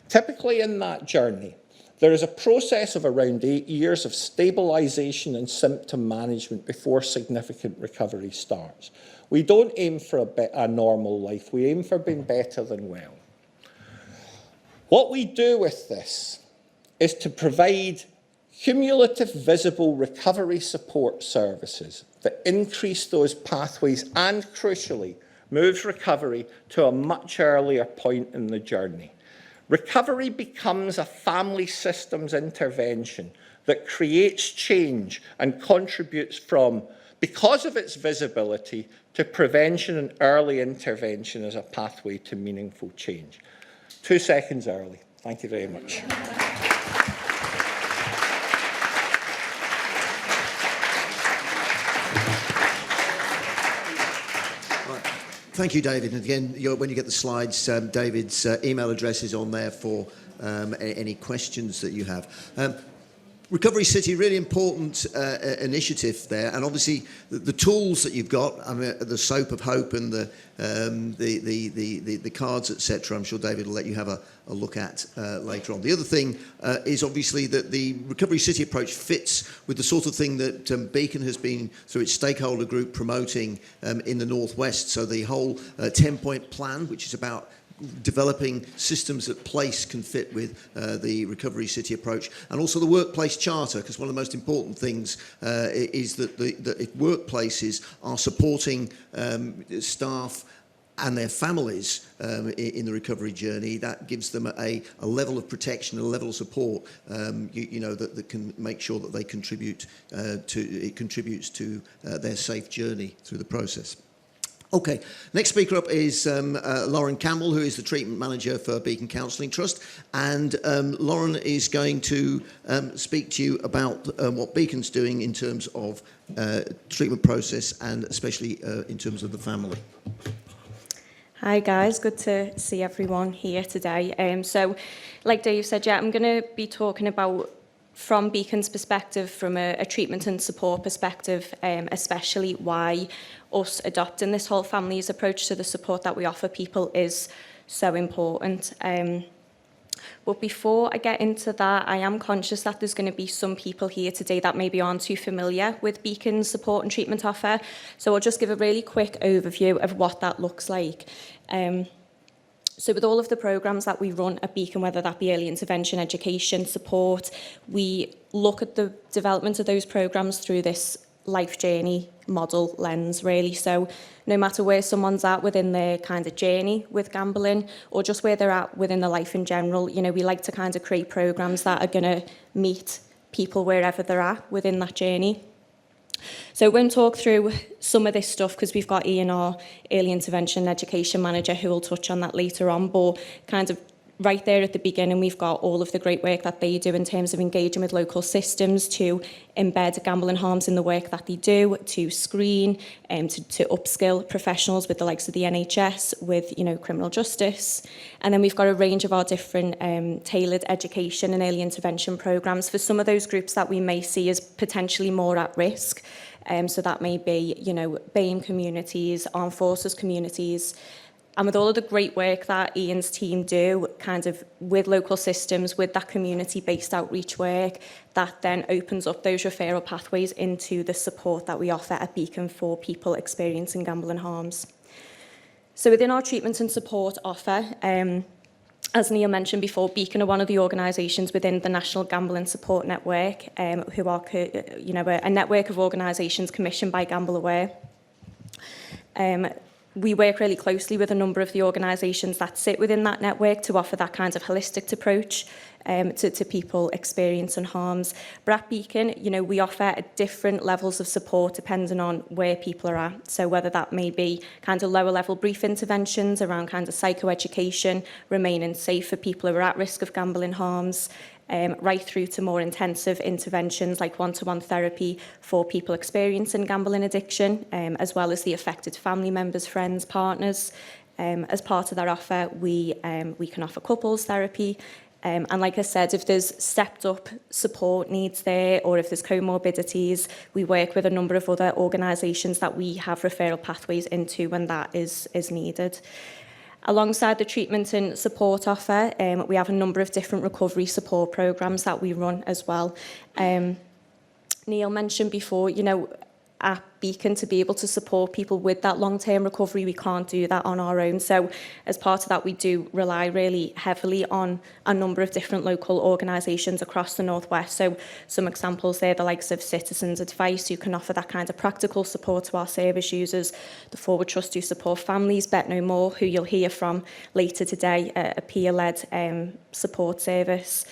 S11: Typically in that journey, there is a process of around 8 years of stabilisation and symptom management before significant recovery starts. We don't aim for a normal life. We aim for being better than well. What we do with this is to provide cumulative visible recovery support services that increase those pathways and, crucially, moves recovery to a much earlier point in the journey. Recovery becomes a family systems intervention that creates change and contributes because of its visibility, to prevention and early intervention as a pathway to meaningful change. 2 seconds early. Thank you very much.
S12: Thank you, David. And again, when you get the slides, David's email address is on there for any questions that you have. Recovery City, really important initiative there, and obviously the tools that you've got, I mean, the soap of hope and the cards, etc. I'm sure David will let you have a look at later on. The other thing is obviously that the Recovery City approach fits with the sort of thing that Beacon has been, through its stakeholder group, promoting in the Northwest. So the whole 10-point plan, which is about developing systems that place can fit with the Recovery City approach, and also the workplace charter, because one of the most important things is that if workplaces are supporting staff and their families in the recovery journey, that gives them a level of protection, a level of support, that can make sure that they contributes to their safe journey through the process. Okay, next speaker up is Lauren Campbell, who is the treatment manager for Beacon Counselling Trust, and Lauren is going to speak to you about what Beacon's doing in terms of treatment process, and especially in terms of the family.
S13: Hi guys, good to see everyone here today. So, like Dave said, I'm going to be talking about, from Beacon's perspective, from a treatment and support perspective, especially why us adopting this whole families approach to the support that we offer people is so important. But before I get into that, I am conscious that there's going to be some people here today that maybe aren't too familiar with Beacon's support and treatment offer. So I'll just give a really quick overview of what that looks like. So with all of the programmes that we run at Beacon, whether that be early intervention, education, support, we look at the development of those programmes through this life journey model lens, really. So no matter where someone's at within their kind of journey with gambling, or just where they're at within their life in general, we like to kind of create programmes that are going to meet people wherever they're at within that journey. So we're going to talk through some of this stuff because we've got Ian, our early intervention education manager, who will touch on that later on, but kind of right there at the beginning, we've got all of the great work that they do in terms of engaging with local systems to embed gambling harms in the work that they do, to screen, to upskill professionals with the likes of the NHS, with criminal justice. And then we've got a range of our different tailored education and early intervention programmes for some of those groups that we may see as potentially more at risk. So that may be, BAME communities, armed forces communities. And with all of the great work that Ian's team do, kind of with local systems, with that community-based outreach work, that then opens up those referral pathways into the support that we offer at Beacon for people experiencing gambling harms. So within our treatment and support offer, as Neil mentioned before, Beacon are one of the organisations within the National Gambling Support Network, who are, a network of organisations commissioned by GambleAware. We work really closely with a number of the organisations that sit within that network to offer that kind of holistic approach to people experiencing harms. But at Beacon, we offer different levels of support depending on where people are at. So whether that may be kind of lower level brief interventions around kind of psychoeducation, remaining safe for people who are at risk of gambling harms, right through to more intensive interventions like one-to-one therapy for people experiencing gambling addiction, as well as the affected family members, friends, partners. As part of that offer, we can offer couples therapy. And like I said, if there's stepped up support needs there, or if there's comorbidities, we work with a number of other organisations that we have referral pathways into when that is needed. Alongside the treatment and support offer, we have a number of different recovery support programmes that we run as well. Neil mentioned before, at Beacon, to be able to support people with that long-term recovery, we can't do that on our own. So as part of that, we do rely really heavily on a number of different local organisations across the Northwest. So some examples there, the likes of Citizens Advice, who can offer that kind of practical support to our service users, the Forward Trust, who support families, Bet No More, who you'll hear from later today, a peer-led support service.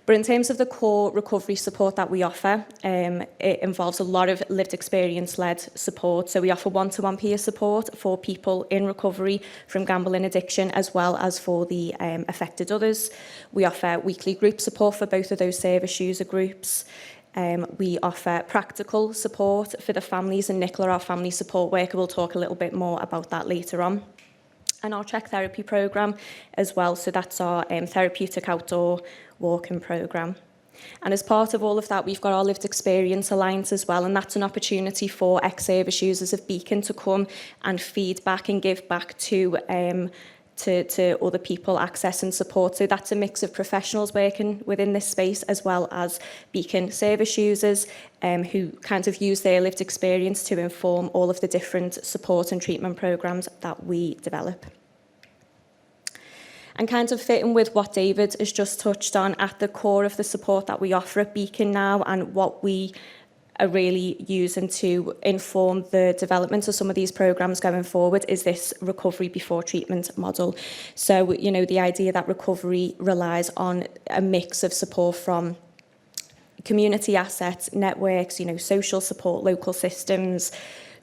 S13: But in terms of the core recovery support that we offer, it involves a lot of lived experience-led support. So we offer one-to-one peer support for people in recovery from gambling addiction, as well as for the affected others. We offer weekly group support for both of those service user groups. We offer practical support for the families, and Nicola, our family support worker, will talk a little bit more about that later on. And our Check Therapy programme as well, so that's our therapeutic outdoor walking programme. And as part of all of that, we've got our Lived Experience Alliance as well, and that's an opportunity for ex-service users of Beacon to come and feed back and give back to other people, access and support. So that's a mix of professionals working within this space, as well as Beacon service users who kind of use their lived experience to inform all of the different support and treatment programmes that we develop. And kind of fitting with what David has just touched on, at the core of the support that we offer at Beacon now, and what we are really using to inform the development of some of these programmes going forward, is this recovery before treatment model. So, you know, the idea that recovery relies on a mix of support from community assets, networks, you know, social support, local systems.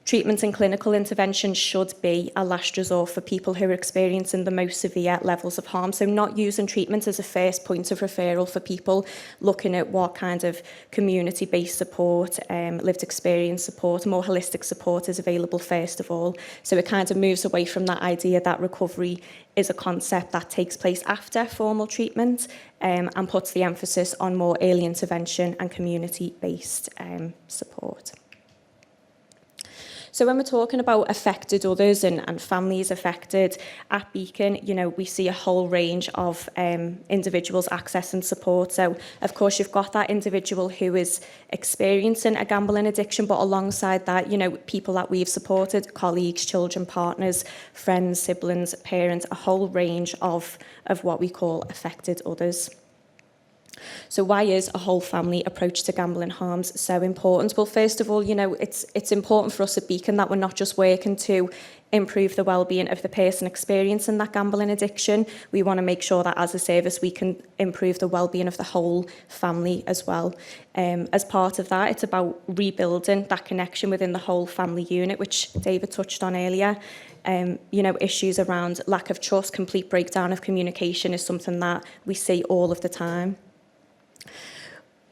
S13: Treatment and clinical intervention should be a last resort for people who are experiencing the most severe levels of harm. So not using treatment as a first point of referral for people, looking at what kind of community-based support, lived experience support, more holistic support is available first of all. So it kind of moves away from that idea that recovery is a concept that takes place after formal treatment, and puts the emphasis on more early intervention and community-based support. So when we're talking about affected others and families affected, at Beacon, you know, we see a whole range of individuals accessing support. So, of course, you've got that individual who is experiencing a gambling addiction, but alongside that, you know, people that we've supported, colleagues, children, partners, friends, siblings, parents, a whole range of what we call affected others. So why is a whole family approach to gambling harms so important? Well, first of all, you know, it's important for us at Beacon that we're not just working to improve the well-being of the person experiencing that gambling addiction. We want to make sure that as a service we can improve the well-being of the whole family as well. As part of that, it's about rebuilding that connection within the whole family unit, which David touched on earlier. You know, issues around lack of trust, complete breakdown of communication is something that we see all of the time.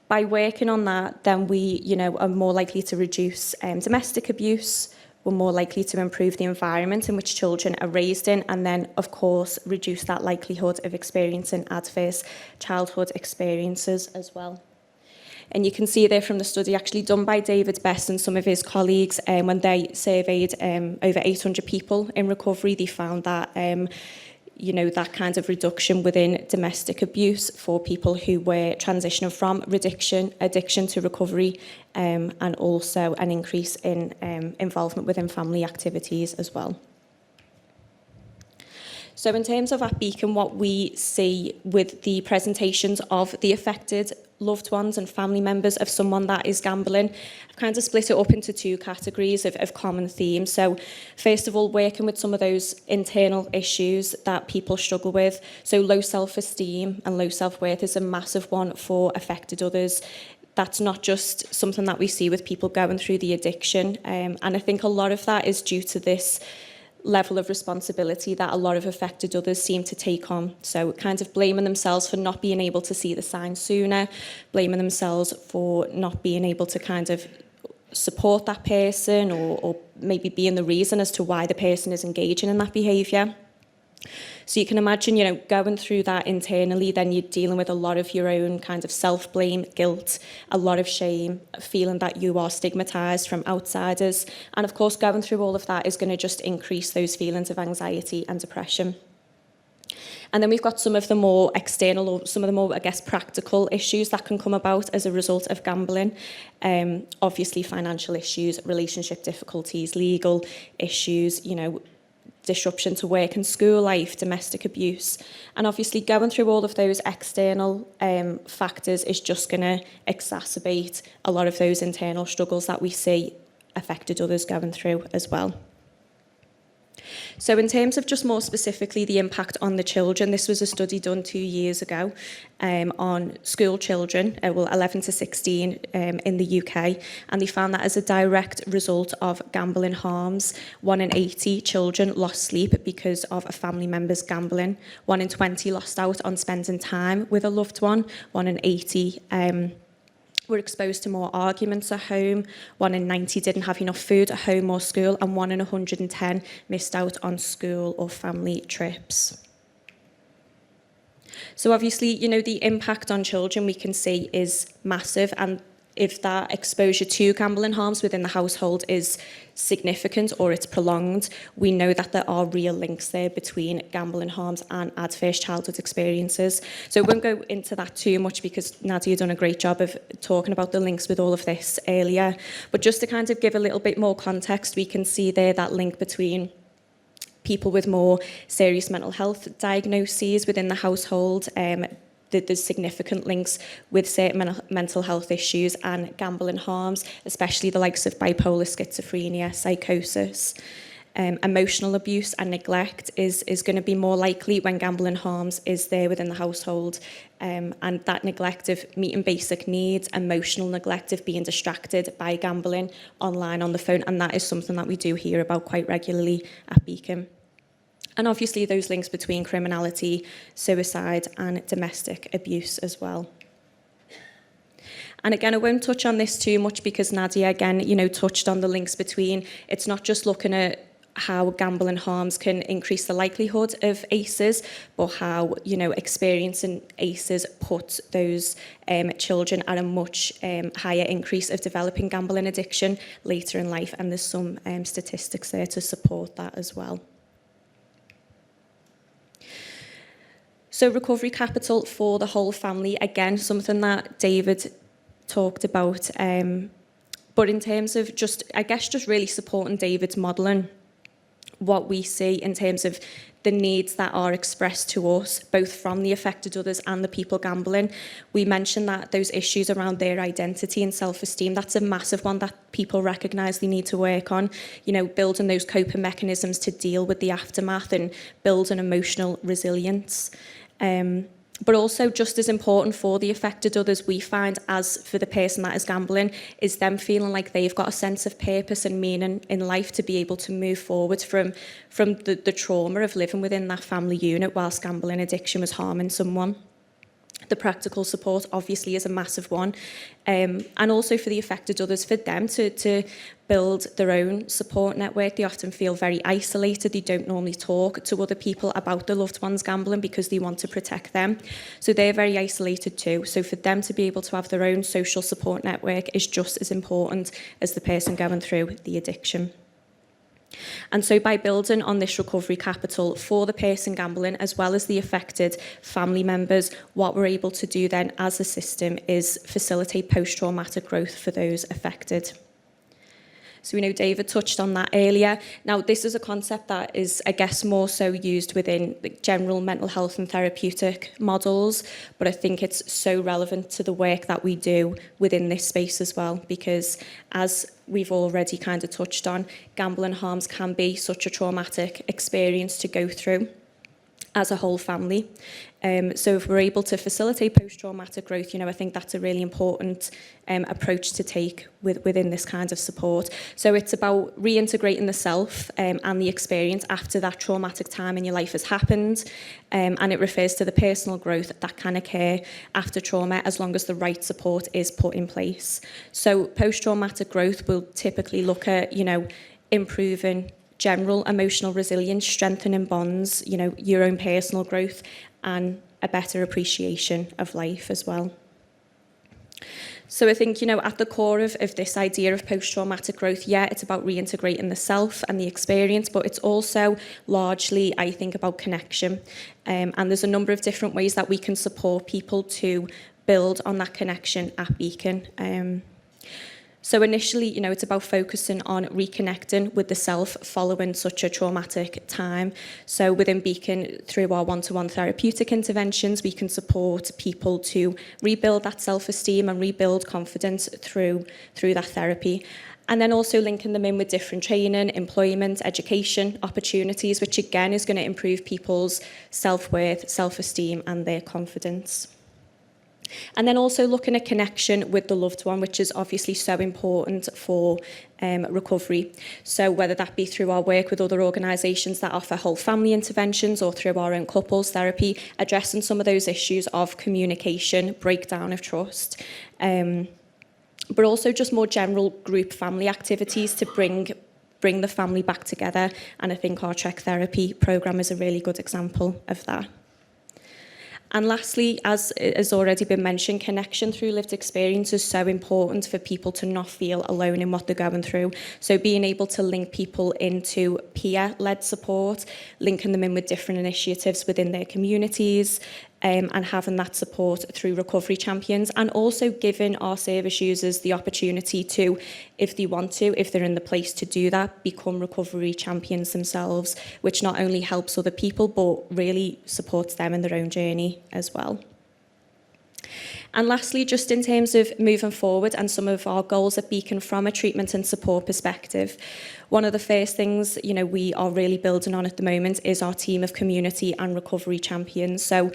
S13: By working on that, then we, you know, are more likely to reduce domestic abuse. We're more likely to improve the environment in which children are raised in, and then, of course, reduce that likelihood of experiencing adverse childhood experiences as well. And you can see there from the study actually done by David Best and some of his colleagues, when they surveyed over 800 people in recovery, they found that you know, that kind of reduction within domestic abuse for people who were transitioning from addiction to recovery, and also an increase in involvement within family activities as well. So in terms of at Beacon, what we see with the presentations of the affected loved ones and family members of someone that is gambling, I've kind of split it up into two categories of common themes. So first of all, working with some of those internal issues that people struggle with. So low self-esteem and low self-worth is a massive one for affected others. That's not just something that we see with people going through the addiction. And I think a lot of that is due to this level of responsibility that a lot of affected others seem to take on. So kind of blaming themselves for not being able to see the signs sooner, blaming themselves for not being able to kind of support that person, or maybe being the reason as to why the person is engaging in that behaviour. So you can imagine, you know, going through that internally, then you're dealing with a lot of your own kind of self-blame, guilt, a lot of shame, feeling that you are stigmatised from outsiders. And of course, going through all of that is going to just increase those feelings of anxiety and depression. And then we've got some of the more external, or some of the more, I guess, practical issues that can come about as a result of gambling. Obviously, financial issues, relationship difficulties, legal issues, you know, disruption to work and school life, domestic abuse. And obviously going through all of those external factors is just going to exacerbate a lot of those internal struggles that we see affected others going through as well. So in terms of just more specifically the impact on the children, this was a study done 2 years ago on school children, 11 to 16 in the UK, and they found that as a direct result of gambling harms, 1 in 80 children lost sleep because of a family member's gambling, 1 in 20 lost out on spending time with a loved one, 1 in 80 were exposed to more arguments at home, 1 in 90 didn't have enough food at home or school, and 1 in 110 missed out on school or family trips. So obviously, you know, the impact on children we can see is massive, and if that exposure to gambling harms within the household is significant or it's prolonged, we know that there are real links there between gambling harms and adverse childhood experiences. So I won't go into that too much because Nadia done a great job of talking about the links with all of this earlier. But just to kind of give a little bit more context, we can see there that link between people with more serious mental health diagnoses within the household, there's significant links with certain mental health issues and gambling harms, especially the likes of bipolar, schizophrenia, psychosis. Emotional abuse and neglect is going to be more likely when gambling harms is there within the household. And that neglect of meeting basic needs, emotional neglect of being distracted by gambling online on the phone, and that is something that we do hear about quite regularly at Beacon. And obviously those links between criminality, suicide and domestic abuse as well. And again, I won't touch on this too much because Nadia, again, you know, touched on the links between, it's not just looking at how gambling harms can increase the likelihood of ACEs, but how, you know, experiencing ACEs puts those children at a much higher increase of developing gambling addiction later in life. And there's some statistics there to support that as well. So recovery capital for the whole family, again, something that David talked about. But in terms of just, I guess, just really supporting David's modelling, what we see in terms of the needs that are expressed to us, both from the affected others and the people gambling. We mentioned that those issues around their identity and self-esteem, that's a massive one that people recognise they need to work on. You know, building those coping mechanisms to deal with the aftermath and build an emotional resilience. But also just as important for the affected others, we find, as for the person that is gambling, is them feeling like they've got a sense of purpose and meaning in life to be able to move forward from the trauma of living within that family unit whilst gambling addiction was harming someone. The practical support obviously is a massive one. And also for the affected others, for them to build their own support network. They often feel very isolated. They don't normally talk to other people about their loved ones gambling because they want to protect them. So they're very isolated too. So for them to be able to have their own social support network is just as important as the person going through the addiction. And so by building on this recovery capital for the person gambling as well as the affected family members, what we're able to do then as a system is facilitate post-traumatic growth for those affected. So we know David touched on that earlier. Now, this is a concept that is, I guess, more so used within the general mental health and therapeutic models, but I think it's so relevant to the work that we do within this space as well, because as we've already kind of touched on, gambling harms can be such a traumatic experience to go through as a whole family. So if we're able to facilitate post-traumatic growth, you know, I think that's a really important approach to take within this kind of support. So it's about reintegrating the self and the experience after that traumatic time in your life has happened. And it refers to the personal growth that can occur after trauma as long as the right support is put in place. So post-traumatic growth will typically look at, you know, improving general emotional resilience, strengthening bonds, you know, your own personal growth and a better appreciation of life as well. So I think, you know, at the core of this idea of post-traumatic growth, yeah, it's about reintegrating the self and the experience, but it's also largely, I think, about connection. And there's a number of different ways that we can support people to build on that connection at Beacon. So initially, you know, it's about focusing on reconnecting with the self following such a traumatic time. So within Beacon, through our one-to-one therapeutic interventions, we can support people to rebuild that self-esteem and rebuild confidence through that therapy. And then also linking them in with different training, employment, education opportunities, which again is going to improve people's self-worth, self-esteem and their confidence. And then also looking at connection with the loved one, which is obviously so important for recovery. So whether that be through our work with other organisations that offer whole family interventions or through our own couples therapy, addressing some of those issues of communication, breakdown of trust, but also just more general group family activities to bring the family back together. And I think our Trek Therapy programme is a really good example of that. And lastly, as has already been mentioned, connection through lived experience is so important for people to not feel alone in what they're going through. So being able to link people into peer-led support, linking them in with different initiatives within their communities, and having that support through recovery champions, and also giving our service users the opportunity to, if they want to, if they're in the place to do that, become recovery champions themselves, which not only helps other people, but really supports them in their own journey as well. And lastly, just in terms of moving forward and some of our goals at Beacon from a treatment and support perspective, one of the first things, you know, we are really building on at the moment is our team of community and recovery champions. So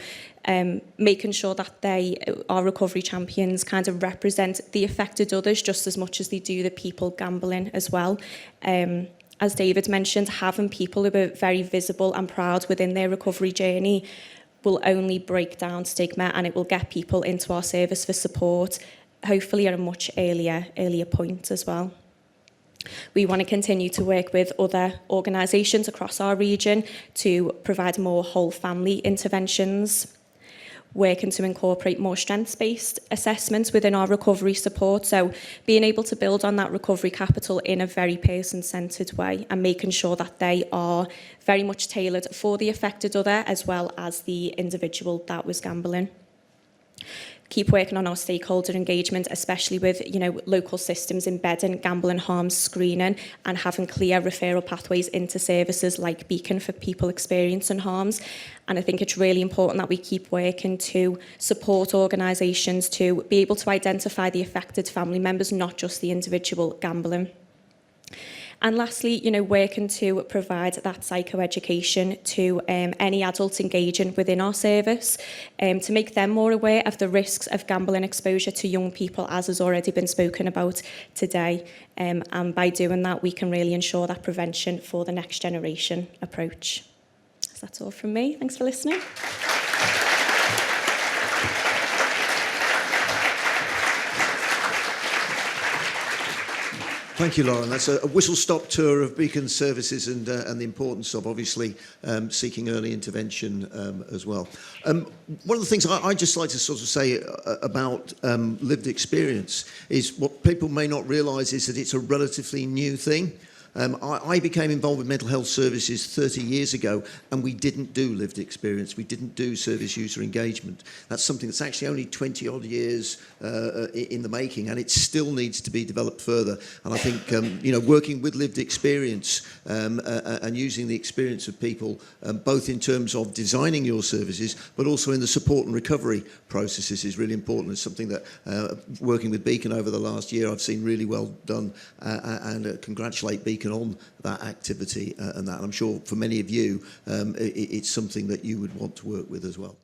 S13: making sure that our recovery champions kind of represent the affected others just as much as they do the people gambling as well. As David mentioned, having people who are very visible and proud within their recovery journey will only break down stigma, and it will get people into our service for support, hopefully at a much earlier point as well. We want to continue to work with other organisations across our region to provide more whole family interventions, working to incorporate more strengths-based assessments within our recovery support. So being able to build on that recovery capital in a very person-centred way and making sure that they are very much tailored for the affected other as well as the individual that was gambling. Keep working on our stakeholder engagement, especially with, you know, local systems embedding gambling harms screening and having clear referral pathways into services like Beacon for people experiencing harms. And I think it's really important that we keep working to support organisations to be able to identify the affected family members, not just the individual gambling. And lastly, you know, working to provide that psychoeducation to any adult engaging within our service, to make them more aware of the risks of gambling exposure to young people, as has already been spoken about today. And by doing that, we can really ensure that prevention for the next generation approach. So that's all from me. Thanks for listening.
S12: Thank you, Lauren. That's a whistle-stop tour of Beacon's services and the importance of obviously seeking early intervention as well. One of the things I'd just like to sort of say about lived experience is what people may not realise is that it's a relatively new thing. I became involved with mental health services 30 years ago, and we didn't do lived experience. We didn't do service user engagement. That's something that's actually only 20 odd years in the making, and it still needs to be developed further. And I think you know, working with lived experience and using the experience of people, both in terms of designing your services, but also in the support and recovery processes, is really important. It's something that working with Beacon over the last year, I've seen really well done, and congratulate Beacon on that activity and that. And I'm sure for many of you, it's something that you would want to work with as well.